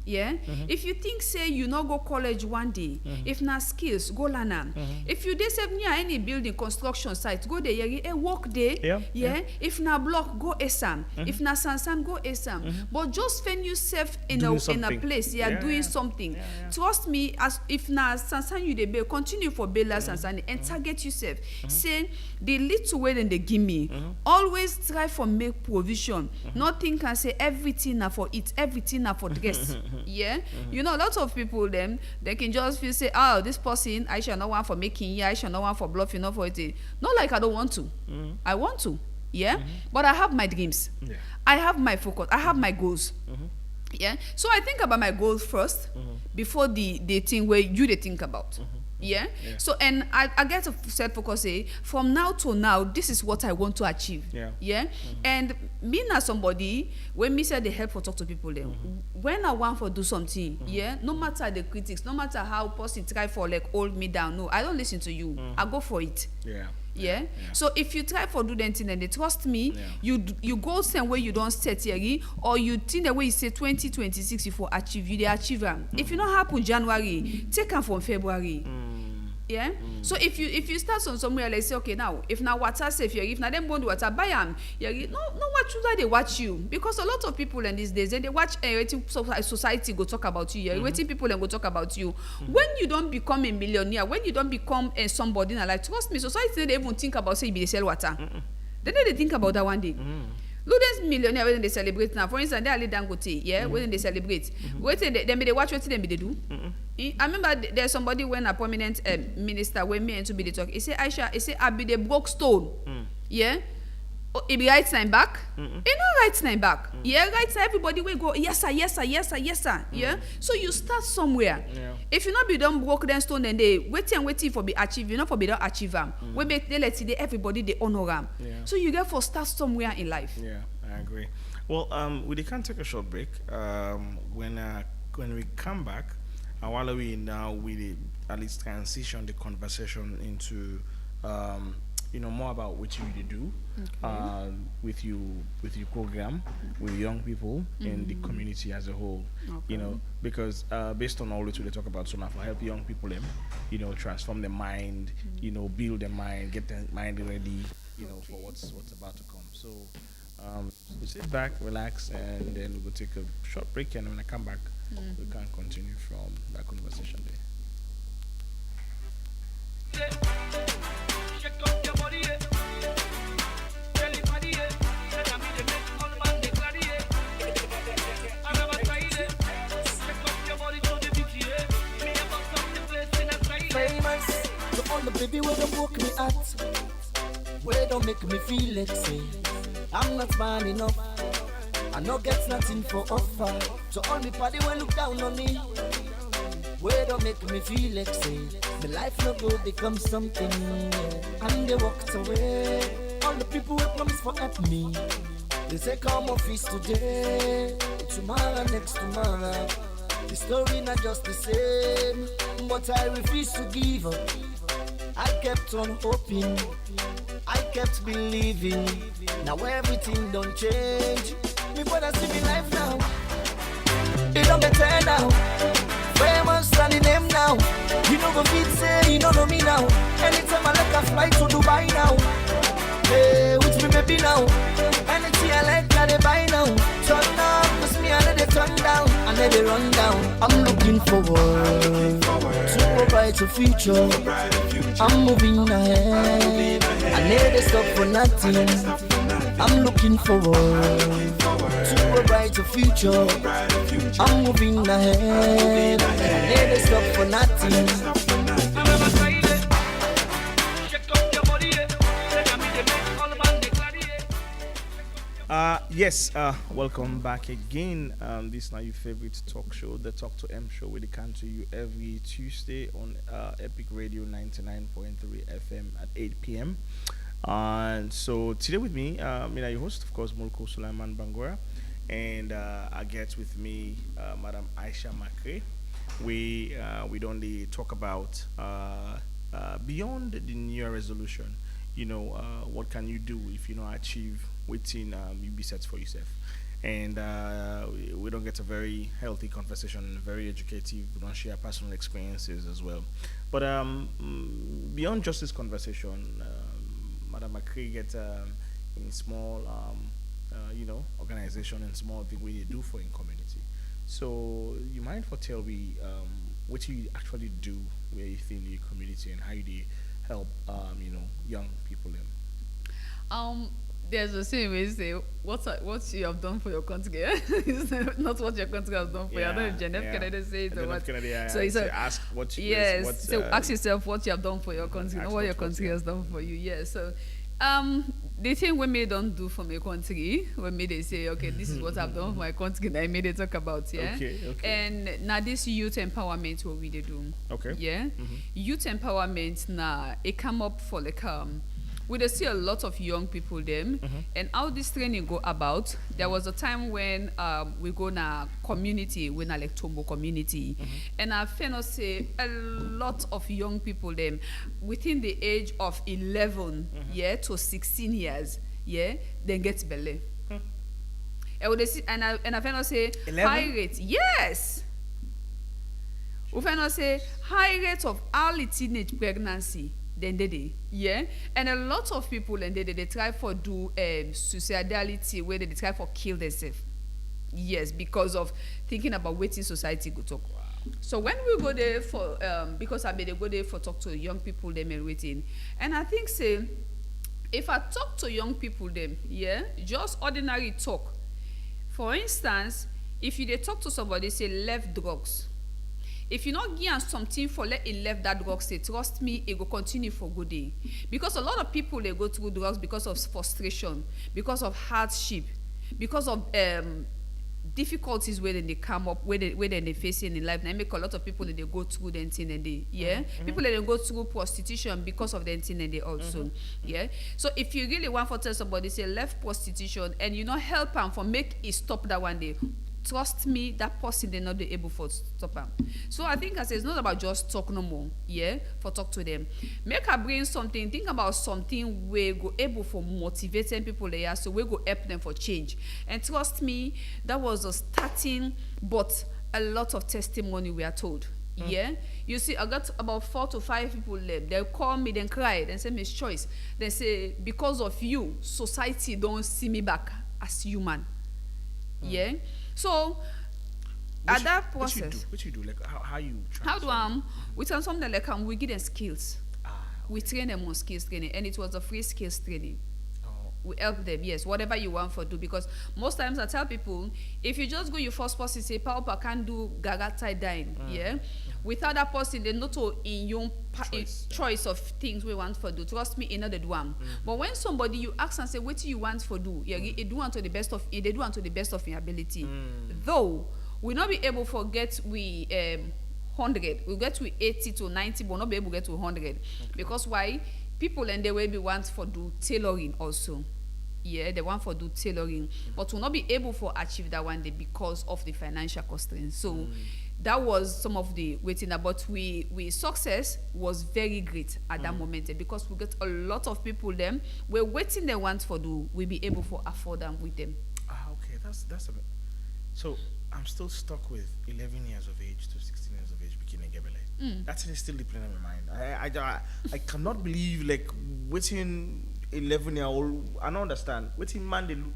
Yeah. If you think say you not go college one day, if not skills, go learn them. If you dey save near any building construction site, go there, work there. Yeah. If not block, go exam. If not sansan, go exam. But just find yourself in a place, doing something. Trust me, as if not sansan you dey continue for bail sansan and target yourself. Say the little way then they give me. Always try for make provision. Nothing can say everything na for it, everything na for dress. Yeah, you know, a lot of people them they can just feel say, oh, this person I shall not want for making, I shall not want for bluffing, not for it. Not like I don't want to. I want to, but I have my dreams. I have my focus. I have my goals. Yeah, so I think about my goals first before the thing where you they think about. Yeah. So and I get to set focus say from now to now this is what I want to achieve. And me as somebody when me say the help for talk to people then when I want for do something no matter the critics, no matter how person try for like hold me down, no, I don't listen to you. I go for it. So if you try for do that thing and they trust me, you go same way you don't set here or you think the way you say 2026 you for achieve, you they achieve them. If you not happen January, take them from February. So if you start on somewhere like say okay now if now water safe here, if now them want water buy them, no what should they watch you, because a lot of people in these days they watch waiting society go talk about you, waiting people and go talk about you. When you don't become a millionaire, when you don't become somebody in life, trust me, society they even think about say you be the sell water. They think about that one day. Look, there's millionaire when they celebrate now. For instance, they are Dangote, when they celebrate. Waiting, they watch what they do. I remember there's somebody when a prominent minister when me and to be the talk. He say Aisha, he say I be the broke stone. He be right time back. He no right time back. Right time everybody will go yes sir. So you start somewhere. If you not be done broke then stone then they waiting for be achieve, you not for be don't achieve them. We make they let everybody they honor them. So you get for start somewhere in life. I agree. Well, we can take a short break. When we come back, while we now we at least transition the conversation into more about what you do with your program with young people in the community as a whole. Because based on all that we talk about, so now for help young people transform their mind, build their mind, get their mind ready, for what's about to come. So sit back, relax, and then we'll take a short break, and when I come back we can continue from that conversation there. Famous to all the baby where they woke me at, where don't make me feel like say I'm not man enough. I no get nothing for offer. To all the party when look down on me, where don't make me feel like say the life no go become something. And they walked away. All the people who promise for help me, they say come office today, tomorrow next tomorrow. The story not just the same, but I refuse to give up. I kept on hoping, I kept believing. Now everything don't change. Me brother see me life now. It don't better now. Famous and the name now. You know go fit say you don't know me now. Anytime I like a flight to Dubai now. Hey, with me baby now. Anything I like I they buy now. Turn up, cause me I let it turn down. I let it run down. I'm looking forward to a brighter future. I'm moving ahead. I never stop for nothing. I'm looking forward to a brighter future. I'm moving ahead. I never stop for nothing. Yes, welcome back again. This is now your favorite talk show, the Talk to M show, where they come to you every Tuesday on Epic Radio 99.3 FM at 8 p.m. And so today with me, your host, of course, Mulko Sulaiman Bangura, and I get with me Madam Aisha Makre. We don't talk about beyond the New Year resolution. What can you do if you not achieve within you be set for yourself? And we don't get a very healthy conversation, very educative. We don't share personal experiences as well. But beyond just this conversation, Madam Makri get in small, organization and small thing we do for in community. So you mind for tell me what you actually do within the community and how you do help young people in? There's a saying where you say, what you have done for your country, it's not what your country has done for you. I don't know if John F. Kennedy said it or what. Kennedy, so he said, ask what you ask yourself what you have done for your country, not what your country has done for you. Yes. So the thing when me don't do for my country, when me they say, okay, this is what I've done for my country, that I made it talk about, yeah. Okay. And now this youth empowerment what we they do. Okay. Yeah. Youth empowerment now it come up for like we dey see a lot of young people them, and how this training go about. There was a time when we go na community, we na like Tombo community, and I feel say a lot of young people them within the age of 11 to 16 years, then get belly. And we see, and I feel say 11? high rate, yes. We feel say high rate of early teenage pregnancy. Then and a lot of people and they try for do suicidality where they try for kill themselves. Yes, because of thinking about waiting society go talk. Wow. So when we go there for because I mean they go there for talk to young people them and waiting, and I think say if I talk to young people them, just ordinary talk. For instance, if you they talk to somebody say left drugs. If you not give something for let it left that drug say, trust me, it will continue for good day. Because a lot of people they go through drugs because of frustration, because of hardship, because of difficulties where they come up, where they facing in life. And I make a lot of people that they go through the thing and they people that they go through prostitution because of the thing and they also So if you really want to tell somebody say left prostitution and you not help them for make it stop that one day. Trust me, that person they not be able to stop them. So I think I say it's not about just talk no more, for talk to them. Make her bring something, think about something we go able for motivating people there, so we go help them for change. And trust me, that was a starting, but a lot of testimony we are told. You see, I got about 4 to 5 people left. They call me, then cry, then say Miss Choice. They say, because of you, society don't see me back as human. So at that process, what you do, like how you how do we tell something like we give them skills. We train them on skills training, and it was a free skills training. We help them, yes, whatever you want for do, because most times I tell people, if you just go your first person say, Papa can't do gaga tie dyeing, without that person, they not in your choice of things we want for do. Trust me, another one. But when somebody you ask and say, what do you want for do? They do unto the best of they do unto the best of your ability. Though we not be able to get 100, we get to 80 to 90, but not be able to get to 100. Because why? People and they will be want for do tailoring also. They want for do tailoring, but will not be able to achieve that one day because of the financial constraints. So that was some of the waiting, but we success was very great at that moment because we got a lot of people them we're waiting they want for do we be able to afford them with them. Okay, that's a bit. So I'm still stuck with 11 years of age to 16 years of age beginning Gebele. That's still deep in my mind. I cannot believe like waiting 11-year-old. I don't understand. Waiting man they look.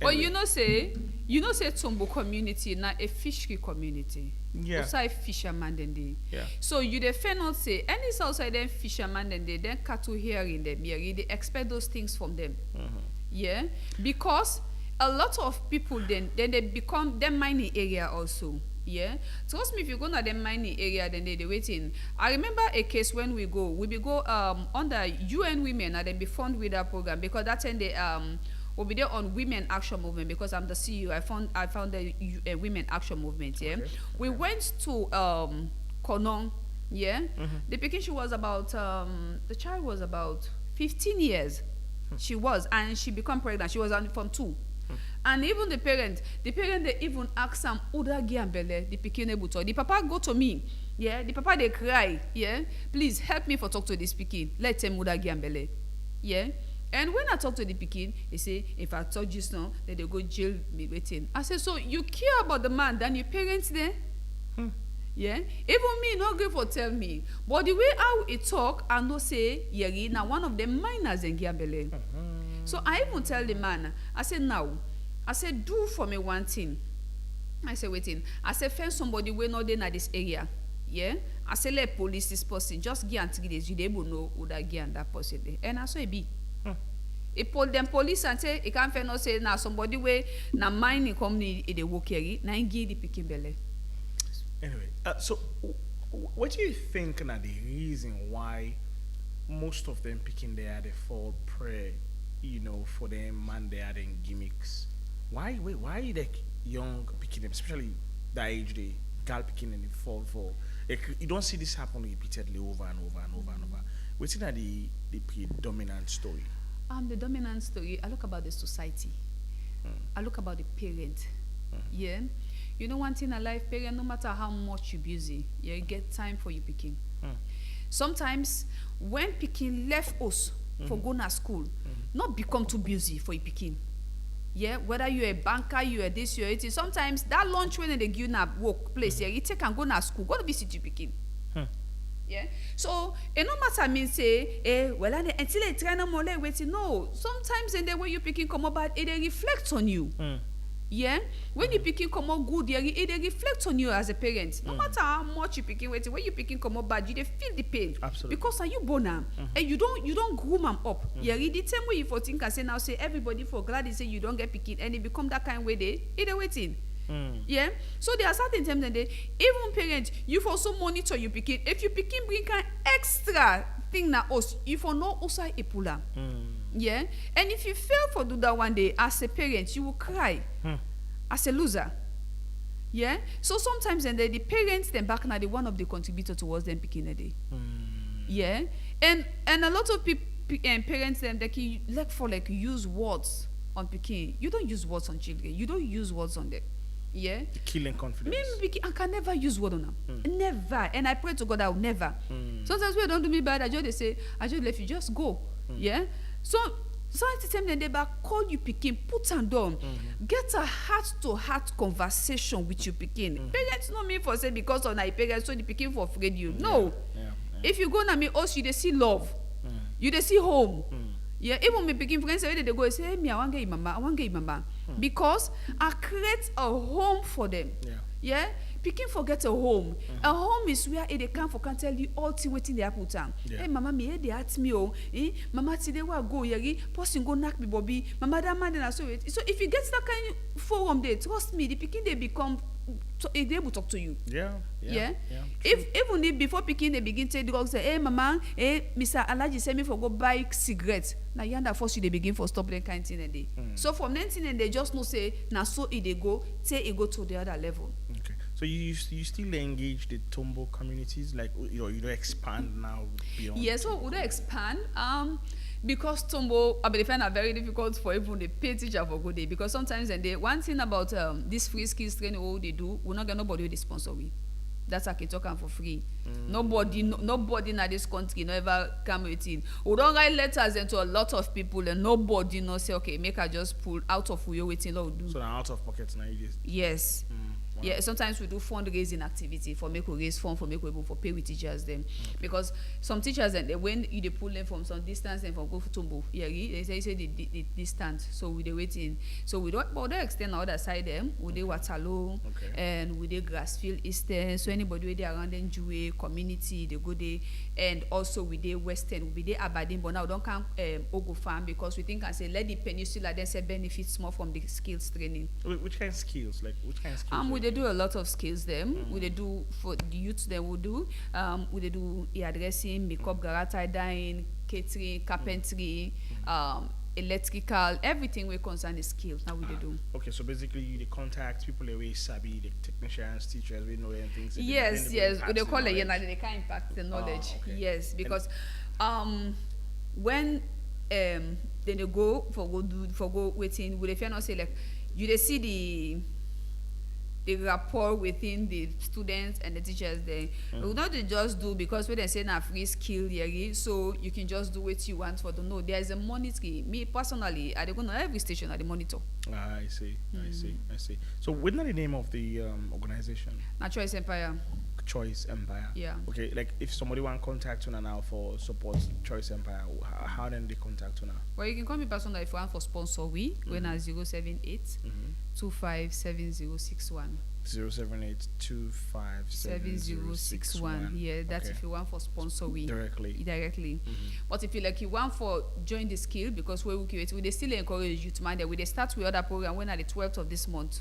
But you know say Tombo community na a fishery community. Outside fisherman then they. So you defend not say any outside them fisherman then they then cattle here in them here. They expect those things from them. Because a lot of people then they become them mining area also. Trust me, if you go to the mining area, then they waiting. I remember a case when we be go under UN Women and then be fund with that program because that's when they We'll be there on Women Action Movement because I'm the CEO. I found the Women Action Movement. Yeah, Okay. we went to Konong. Yeah, the pikin, she was about the child was about 15 years. She was, and she became pregnant. She was on from 2. And even the parent, they even ask am, Uda Giambele, the pikin able to. The papa go to me, yeah. The papa they cry, yeah. Please help me for talk to this pikin. Let him Uda Giambele, yeah. And when I talk to the pikin, he say, if I talk just now, then they go jail me waiting. I say, so you care about the man than your parents there? Yeah. Even me no good for tell me, but the way how he talk, I know say yeri now one of the minors in Giambele. So I even tell the man, I said, now, I said, do for me one thing. I said, waiting. I said, find somebody we know they in this area. Yeah? I said, let police this person. Just give and 3 days. You able know who that give and that person there. And I saw it be. He pulled them police and say, he can't find no say, now somebody way, now mining company, they work here. Now he give the picking belly. Anyway, so what do you think are the reason why most of them picking there they fall prey, for them and they are in gimmicks? Why the young picking them, especially that age, they girl picking and they fall for? Like, you don't see this happen repeatedly over and over and over and over. What's in the predominant story? The dominant story, I look about the society. I look about the parent. Yeah. You know one thing in life, parent, no matter how much you're busy, you get time for your picking. Sometimes when picking left us for going to school, not become too busy for your picking. Yeah, whether you're a banker, you're this, you're it. Sometimes that lunch when they give you a workplace, yeah, you take and go to school, go to visit your picking. Yeah. So it no matter mean say, well, until they try no more waiting. No, sometimes in the way you picking come up bad, it reflects on you. Yeah, when you picking come out good, it reflects on you as a parent. No matter how much you picking waiting, when you picking come out bad, you they feel the pain. Absolutely. Because are you born am, and you don't groom them up. Yeah, the same way you for think and say now say everybody for glad they say you don't get picking, and it become that kind of way they waiting. Yeah, so there are certain times that even parents, you for also monitor you picking. If you picking bring an extra thing na us, you for no also a puller. Yeah, and if you fail for do that one day as a parent, you will cry as a loser. Yeah, so sometimes and the parents then back now they one of the contributor towards them picking a day. Yeah, and a lot of people and parents them they can like use words on picking. You don't use words on children. You don't use words on them. Yeah, Killing confidence. Me, I can never use word on them. Never. And I pray to God I will never. Sometimes when they don't do me bad, I just say, I just let you just go. Yeah. So at the time then they back call you picking, put them down, get a heart-to-heart conversation with you picking. Parents know me for say because of my parents, so the picking for afraid you. No. Yeah. If you go na me also you they see love. You they see home. Yeah, even me picking friends they go say, hey, me, I want to get mama. Because I create a home for them. Yeah. Picking forget a home. A home is where they can tell you all things waiting they happen time. Hey, mama, me they at me mama today will go yeri, person go knock me bobby, mama that man then I saw it. So if you get that kind of forum there, trust me, the picking they become they able to talk to you. Yeah. If even if before picking they begin to drugs say, hey mama, hey Mr. Alaji send me for go buy cigarettes. Now yanda force you they begin for stop that kind of thing and they. So from 19 and they just no say now so it they go, say it go to the other level. Okay. So you still engage the Tombo communities, like you don't expand now beyond. Yes, so would I expand? Because Tombo, I believe find it very difficult for even the pay teacher for good day. Because sometimes and they one thing about this free skills training what they do, we not get nobody with the sponsor we. That's I can talk for free. Nobody in this country never come with it. We don't write letters into a lot of people and nobody no say okay, make I just pull out of who you waiting Lord do. So now out of pockets now you just. Yes. Wow. Yeah, sometimes we do fundraising activity for make we raise fund for make we able for pay with teachers them. Because some teachers and when you they pull them from some distance and from go for Tombo, yeah, they say the distance. So we they waiting. So we don't but they extend the other side them, we they Waterloo and we they Grassfield Eastern. So anybody where they around them Jewish community, they go there and also we they Western, we they Aberdeen, but now don't come Ogo Farm because we think I say let the peninsula then say benefits more from the skills training. Which kind of skills? Like which kind of skills? We they do a lot of skills them. We they do for the youth they will do. We they do hairdressing, makeup, garage tie dyeing, catering, carpentry, electrical, everything we concern is skill. Now we dey do. Okay, so basically the contact people away sabi, the technicians, teachers, we know anything. So Yes, yes. impact They the call it knowledge. they can impact the knowledge. okay. Yes, because when then they go waiting, would if you not say like you they see the rapport within the students and the teachers there. We not they just do because when they say na free skill here, so you can just do what you want for them. No, there is a monitoring. Me personally, I dey go on every station at the monitor. I see. So what's the name of the organization? Na Choice Empire. Choice Empire. Yeah. Okay, like if somebody want contact you now for support Choice Empire, how then they contact you now? Well, you can call me personally if you want for sponsor we when at 078 257061. 078257061. Yeah, that's okay. if you want for sponsor we Directly. But if you want for join the skill, because we they still encourage you to mind that we they start with other program when at the 12th of this month.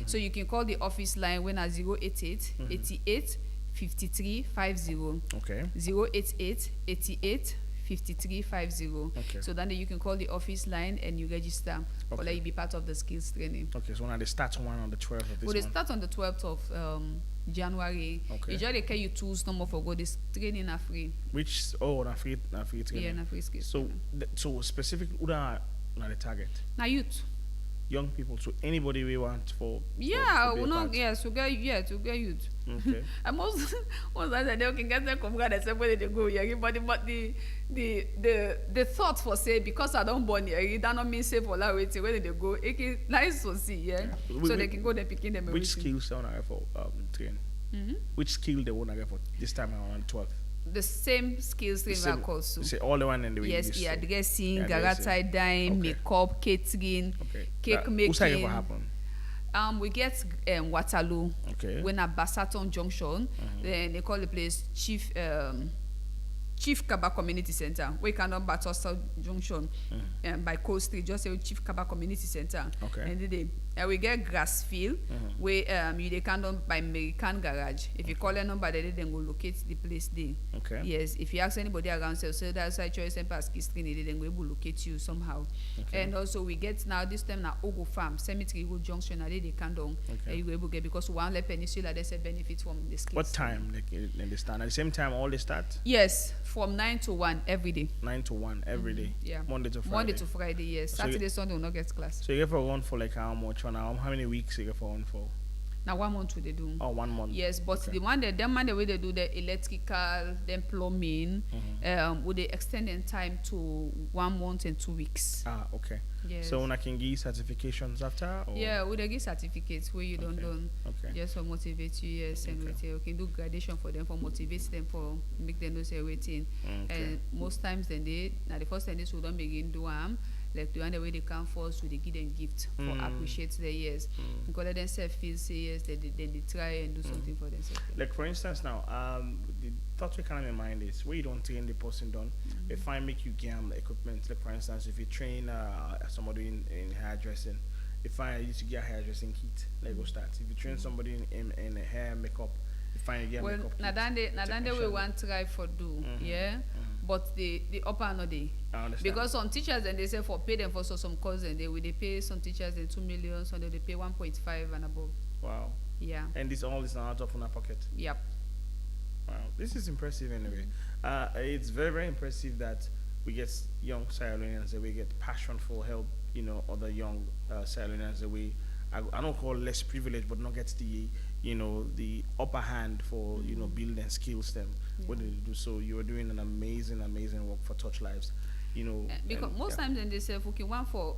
So you can call the office line when at 088 88 53 50. Okay. 088 88 5350. Okay. So then you can call the office line and you register or let you be part of the skills training. Okay, so now they start one on the 12th of this Well, they month. start on the 12th of January. Okay. Usually they carry you tools no more for go. This training are free. Which na free training. Yeah, na free skills. So so specific who are the target? Now youth. Young people, so anybody we want for Yeah, to be we a not part. to get youth. Okay. And most times they can get them come and say where they go here. But the thought for say because I don't born here, that not mean say for that waiting where they go. It can nice to see, yeah. So they can go there picking them. Which skills they want to get for train? Which skill they want to get for this time around on 12th? The same skills they Same- are called so. Say all the one in the way. Yes, you dressing, Yeah, garage dressing. dyeing, Okay. makeup, catering, Okay. cake Who's that ever making. happen? We get Waterloo. Okay. When at Basaton Junction, then they call the place Chief Kaba Community Center. We cannot Batoston Junction by Coast Street, just say Chief Kaba Community Center. Okay. And we get Grassfield, where you they can done by American Garage. If you call a number, they then go locate the place there. Okay. Yes, if you ask anybody around, say that's why Choice Empire Skistrini, they then go able to locate you somehow. Okay. And also we get now this time now Ogo Farm, Cemetery Road Junction, and they can done. Okay. You go able to get because one let Peninsula they say benefit from the skills. What time like in they start? At the same time all they start? Yes, from 9 to 1 every day. 9 to 1 every day. Yeah. Monday to Friday. Monday to Friday, yes. So you- Saturday, Sunday will not get class. So you get for one for like how much one hour? How many weeks you get for one for? Now 1 month will they do. Oh, 1 month. Yes, but Okay. the way they do the electrical, then plumbing, would they extend in time to 1 month and 2 weeks. Ah, okay. Yes. So I can give certifications after? Or? Yeah, would they give certificates where you don't Okay. done Okay. just for motivate you, yes, and Okay. we can do gradation for them, for motivate them, for make them know say waiting. Okay. And most times then they now the first time this will don't begin do like the one the way they come first, so they give them gift for appreciate their years. Because they themselves feel say yes, then they try and do something for themselves. Like for instance now, the thought we kind of in mind is where you don't train the person done. If I make you game the equipment, like for instance, if you train somebody in hairdressing, if I used to get a hairdressing kit, like go start. If you train somebody in hair makeup, if I get Well, makeup now kit, then we technician. want try for do, yeah. But the upper no day. I understand. Because some teachers and they say for pay them for some course and they pay some teachers in 2 million, some they pay 1.5 and above. Wow. Yeah. And this all is now out of our pocket. Yep. Wow, this is impressive anyway. It's very, very impressive that we get young Sierra Leoneans that we get passion for help, other young Sierra Leoneans that I don't call less privileged, but not get the upper hand for, building skills them. What did you do? So you are doing an amazing work for Touch Lives, Because most times then they say, okay, one for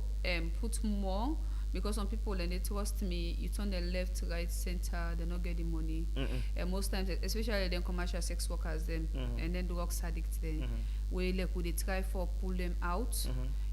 put more, because some people and they trust me, you turn the left, right, center, they not get the money. And most times, especially then commercial sex workers then, and then drugs addicts then, we they try for pull them out.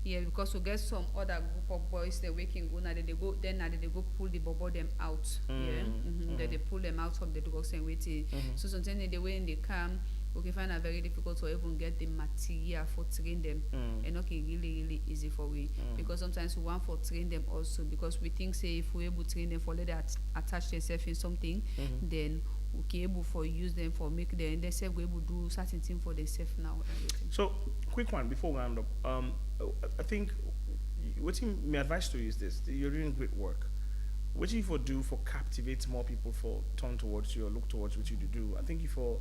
Yeah, because we get some other group of boys they waking go now they go pull the bubble them out. Then they pull them out from the drugs and waiting. So sometimes the way they come, we can find it very difficult to even get the material for train them, and not really easy for we because sometimes we want for train them also because we think say if we able to train them for let they attach themselves in something, then we can able for use them for make them themselves able do certain thing for themselves now. Everything. So, quick one before we round up. I think what my advice to you is this: you're doing great work. What you for do for captivate more people for turn towards you or look towards what you do? I think you for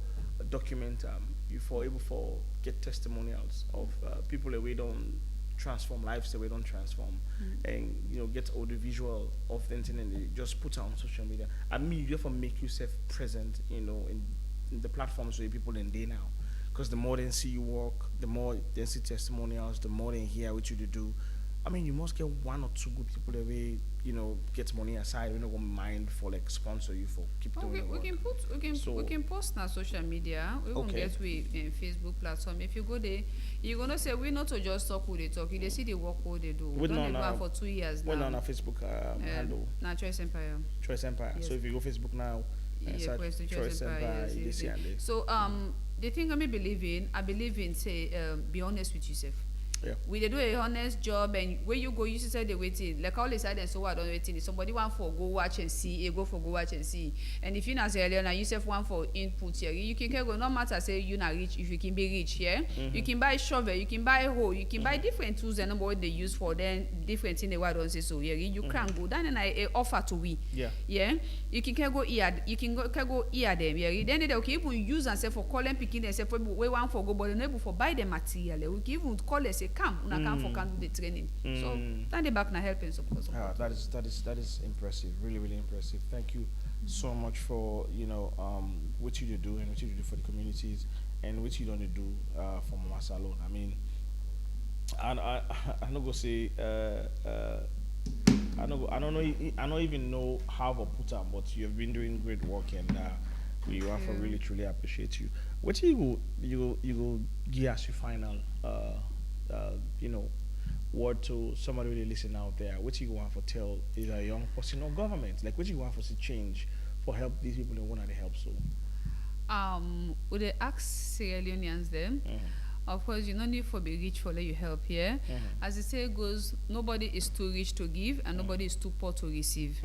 document, you for able for get testimonials of people that we don't transform lives that we don't transform, and get audiovisual of the internet and they just put it on social media. I mean, you therefore make yourself present, in the platforms where people in day now, because the more they see you work, the more they see testimonials, the more they hear what you do. I mean, you must get one or two good people that way, get money aside. We don't want mind for like sponsor you for keep doing Okay, the work. we can post on social media. We can Okay. get with Facebook platform. If you go there, you're gonna say we not to just talk who they talk. They see the work what they do. We're Don't not they go now- out for 2 years We're now. on our Facebook handle, Now Choice Empire. Choice Empire. Yes. So if you go Facebook now, Yeah, search press the Choice Empire, yes, you yes, see yes. and there. So the thing I believe in say be honest with yourself. Yeah. We they do a honest job and where you go you say they waiting like all the side and so I don't waiting. If somebody want for go watch and see, you go for go watch and see. And if you not say earlier now you self want for input here, you can go no matter say you not rich if you can be rich here. You can buy shovel, you can buy hoe, you can buy different tools and what they use for them different thing they want don't say so here. You can go down and I offer to we. Yeah. Yeah, you can go here. You can go here them. Yeah, then they okay even use and say for calling picking and say for we want for go, but they able for buy the material. We can even call and say come, una come for can do the training. So then they back na helping support. That is impressive. Really, really impressive. Thank you so much for what you do and what you do for the communities and what you don't do for Mama Salon. I mean, I not go say I don't even know how to put up, but you have been doing great work and we want to really truly appreciate you. What you go give us your final word to somebody really listen out there? What you want to tell is a young person or government? Like what you want to change for help these people that want to help so? Would they ask Sierra Leoneans them? Of course, you no need for be rich for let you help here. As the say goes, nobody is too rich to give and nobody is too poor to receive.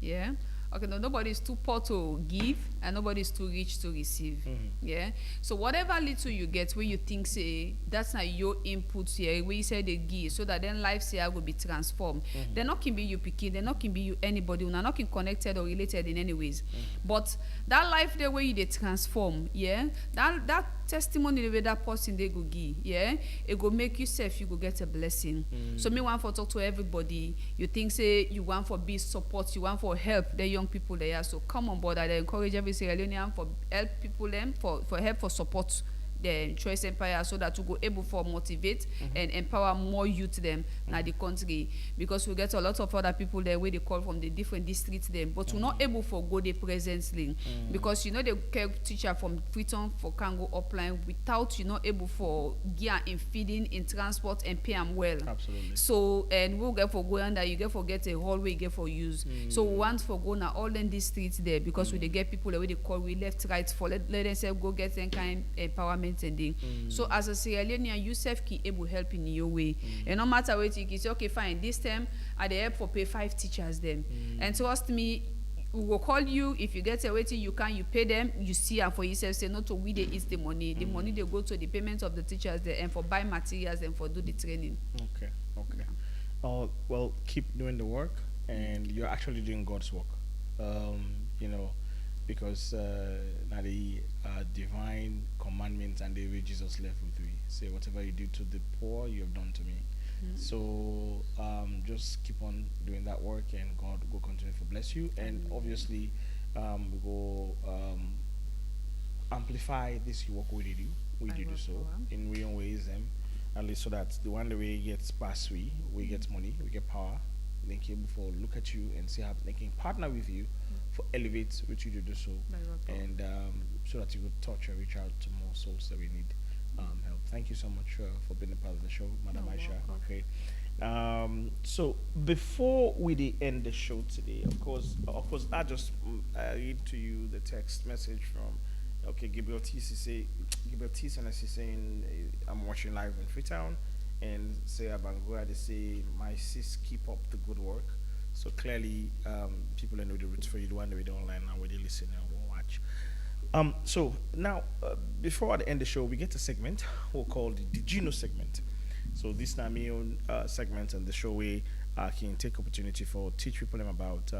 Yeah. Okay, no, nobody is too poor to give and nobody is too rich to receive. Yeah. So whatever little you get where you think say that's not your input here, where you say they give so that then life say will be transformed. They're not can be you picking, they're not can be you anybody, they're not can connected or related in any ways. But that life the way you they transform, yeah, that testimony the way that person they go give, yeah, it go make yourself you go get a blessing. So me want for talk to everybody, you think say you want for be support, you want for help the young people there. So come on board. I encourage every Sierra Leonean for help people them for help for support the Choice Empire so that we go able for motivate and empower more youth them na the country, because we get a lot of other people there where they call from the different districts them, but we're not able for go there presently because the care teacher from Freetown for can go upline without not able for gear in feeding in transport and pay them well. Absolutely. So and we'll get for go under you get for get a hallway you get for use. So we want for go now all in these streets there because we they get people where they call we left right for let themselves go get some kind empowerment and thing. So as a Sierra Leonean, you self can able help in your way. And no matter what you say, okay, fine, this time I dey help for pay 5 teachers them. And trust me, we will call you if you get a waiting, you pay them, you see and for yourself say not to we they eat the money. The money they go to the payment of the teachers there and for buy materials and for do the training. Okay. Well, keep doing the work, and you're actually doing God's work. Because now the divine commandments and the way Jesus left with me. Say whatever you do to the poor, you have done to me. So just keep on doing that work, and God will continue to bless you. And obviously, we go amplify this work we do. We do so in real ways, at least so that the one the way gets past we get money, we get power. They can able for look at you and see how they can partner with you for elevate what you do so, and so that you could touch or reach out to more souls that we need help. Thank you so much for being a part of the show, Madam Aisha. Okay. So before we end the show today, of course, I just read to you the text message from Gabriel T. and she's saying I'm watching live in Freetown, and say Abangua they say my sis keep up the good work. So clearly people know the roots for you, the one that we do online and where they listen and watch. So now, before I end the show, we get a segment we'll call the Did You Know segment. So this is my own segment on the show where I can take opportunity for teach people them about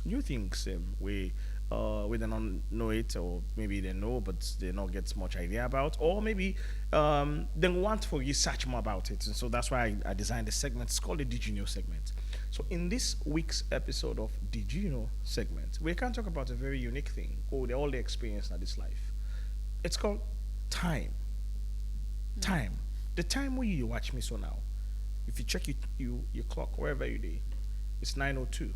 new things we they don't know it, or maybe they know but they not get much idea about, or maybe they want to research more about it. And so that's why I designed the segment. It's called the Did You Know segment. So in this week's episode of Did You Know segment, we can talk about a very unique thing, or all the experience in this life. It's called time. Time. The time where you watch me so now. If you check your clock wherever you do, it's 9:02.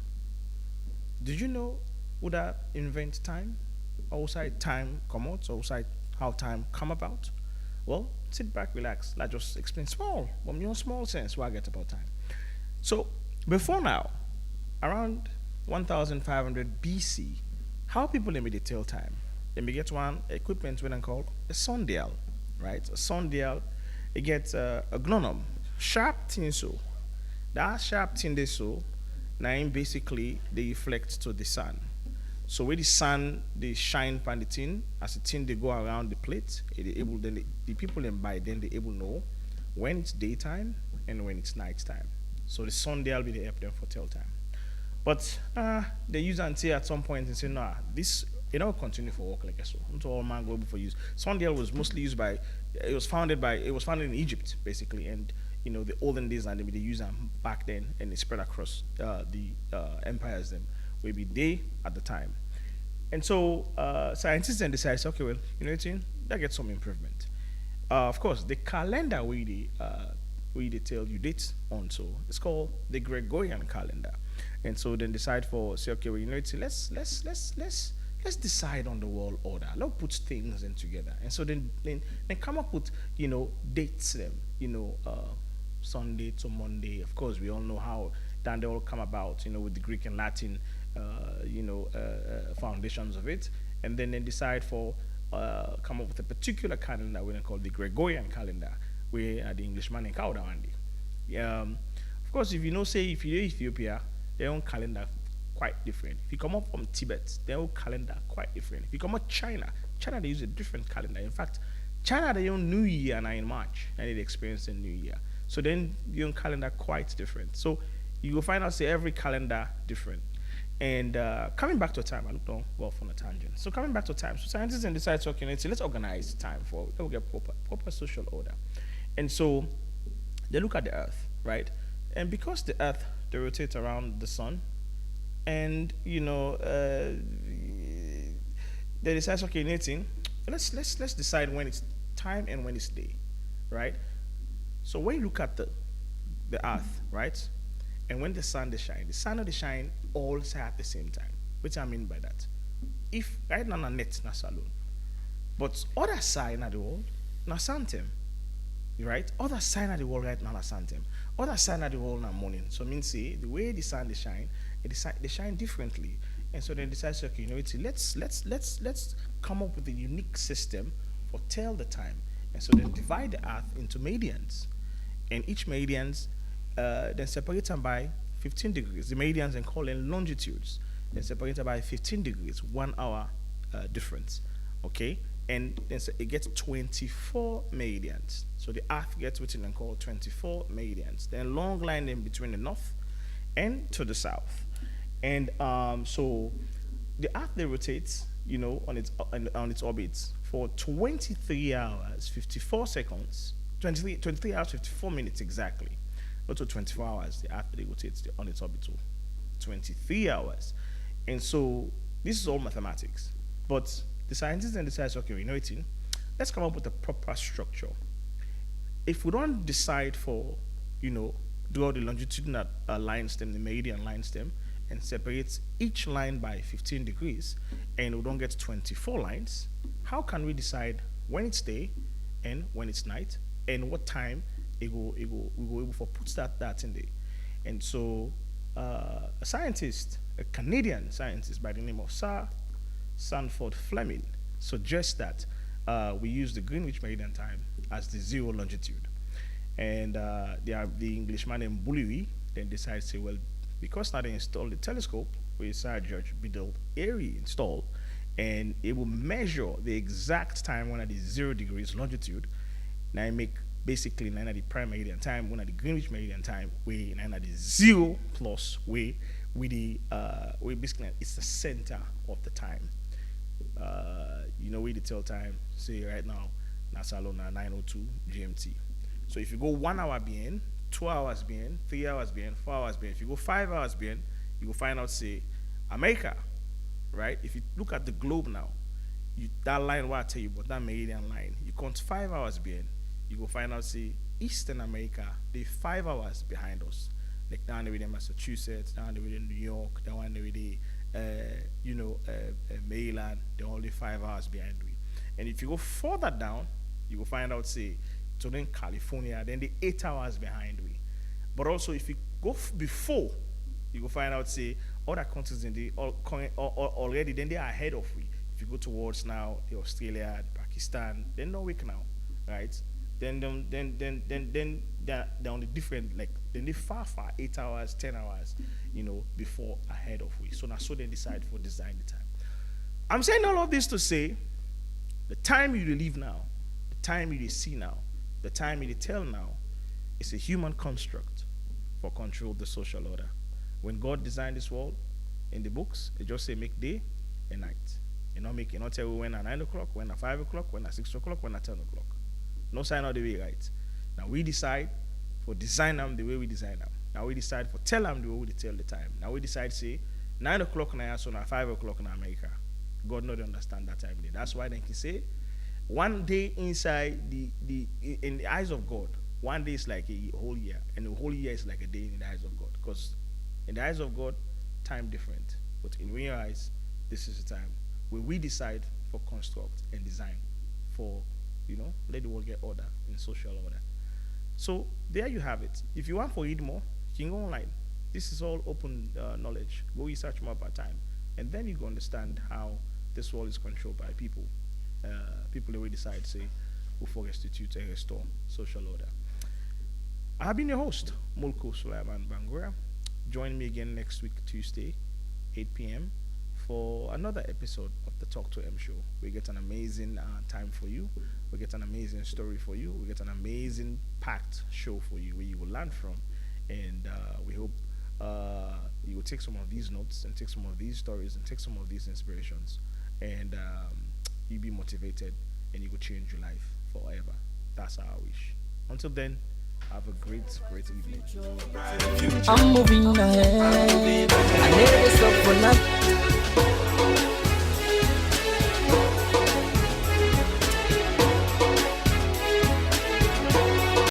Did you know who that invent time? Outside time come out, outside how time come about? Well, sit back, relax. Let's just explain small, from your small sense what I get about time. So before now, around 1500 BC, how people they may they tell time? They may get one equipment when I call a sundial, right? A sundial, it gets a gnome, sharp thing so. That sharp thing they so, now basically they reflect to the sun. So where the sun they shine upon the tin, as the tin they go around the plate, they able then the people then by then they able know when it's daytime and when it's nighttime. So the sundial will be the help them for tell time. But they use until at some point and say, nah, this it don't continue for work like so. Not all man go for use. Sundial was mostly used by it was founded in Egypt basically, and the olden days and they use them back then, and they spread across the empires then maybe they at the time. And so scientists then decide, okay, well, you know what I mean? That gets some improvement. Of course, the calendar we they tell you dates on, so it's called the Gregorian calendar. And so then decide for say, okay, well, you know what I mean? Let's decide on the world order. Let's put things in together. And so then come up with dates them, Sunday to Monday. Of course, we all know how then they all come about, with the Greek and Latin foundations of it, and then they decide for come up with a particular calendar we call the Gregorian calendar, where the Englishman in Kaudawandi. Of course, if if you're Ethiopia, their own calendar quite different. If you come up from Tibet, their own calendar quite different. If you come up China they use a different calendar. In fact, China their own New Year now in March, and they experience a New Year. So then your own calendar quite different. So you will find out say every calendar different. And coming back to time, I looked on go off on a tangent. So coming back to time, so scientists then decide, okay, let's organize time for we'll get proper social order. And so they look at the Earth, right? And because the Earth they rotate around the sun, and they decide, okay, Nathan, let's decide when it's time and when it's day, right? So when you look at the Earth, right? And when the sun they shine all say at the same time. Which I mean by that. If right now na net na salon, but other side of the world na santem, right? Other side of the world right now na santem. Other side of the world na morning. So means say the way the sun they shine differently. And so they decide, okay, let's come up with a unique system for tell the time. And so they divide the earth into meridians. And each meridians then separated by 15 degrees. The meridians then call in longitudes. Then separated by 15 degrees, 1 hour difference. Okay? And then so it gets 24 meridians. So the earth gets what's then called 24 meridians. Then long line in between the north and to the south. And so the earth then rotates, on its orbits for 23 hours, 54 seconds, 23 hours, 54 minutes exactly. Not to 24 hours, the earth rotates on its orbit to 23 hours. And so this is all mathematics. But the scientists then decide, okay, let's come up with a proper structure. If we don't decide for, draw the longitudinal line stem, the meridian line stem, and separate each line by 15 degrees, and we don't get 24 lines, how can we decide when it's day and when it's night, and what time we go able for put that in there? And so a scientist, a Canadian scientist by the name of Sir Sanford Fleming, suggests that we use the Greenwich Meridian time as the zero longitude. And the Englishman named Bullery then decides to say, well, because now they installed the telescope, which Sir George Biddle Airy installed, and it will measure the exact time when at the 0 degrees longitude. Now I make basically 9 at the prime meridian time, one at the Greenwich meridian time, way 9 at the 0 plus way with the way basically it's the center of the time. We the tell time, say right now, Nasalona 9:02 GMT. So if you go 1 hour behind, 2 hours behind, 3 hours behind, 4 hours behind, if you go 5 hours behind, you will find out say America, right? If you look at the globe now, that line what I tell you about that meridian line, you count 5 hours behind, you go find out say Eastern America, they 5 hours behind us. Like down there with Massachusetts, down there with New York, down there with the Maryland, they're only 5 hours behind we. And if you go further down, you will find out say so then California, then the 8 hours behind we. But also if you go before, you will find out say other countries in the already then they are ahead of we. If you go towards now the Australia, the Pakistan, they're no weak now, right? Then they're on the different like then they far 8 hours, 10 hours, before ahead of we. So now so they decide for design the time. I'm saying all of this to say the time you live now, the time you see now, the time you tell now is a human construct for control of the social order. When God designed this world in the books, it just say make day and night. You not tell you when at 9 o'clock, when at 5 o'clock, when at 6 o'clock, when at 10 o'clock. No sign of the way, right? Now we decide for design them the way we design them. Now we decide for tell them the way we tell the time. Now we decide say 9 o'clock now, so now 5 o'clock in America. God not understand that time day. That's why they can say one day inside in the eyes of God, one day is like a whole year, and the whole year is like a day in the eyes of God. Because in the eyes of God, time different. But in your eyes, this is the time where we decide for construct and design for, let the world get order in social order. So there you have it. If you want to read more, you can go online. This is all open knowledge. Go research more about time. And then you go understand how this world is controlled by people. People that we decide, say, who for restitute and restore social order. I have been your host, Mulko Sulaiman Bangura. Join me again next week, Tuesday, 8 p.m. for another episode of the Talk to M show. We get an amazing time for you. We get an amazing story for you. We get an amazing packed show for you where you will learn from. And we hope you will take some of these notes and take some of these stories and take some of these inspirations. And you'll be motivated and you will change your life forever. That's our wish. Until then, have a great evening. I'm moving ahead. I never stop for nothing.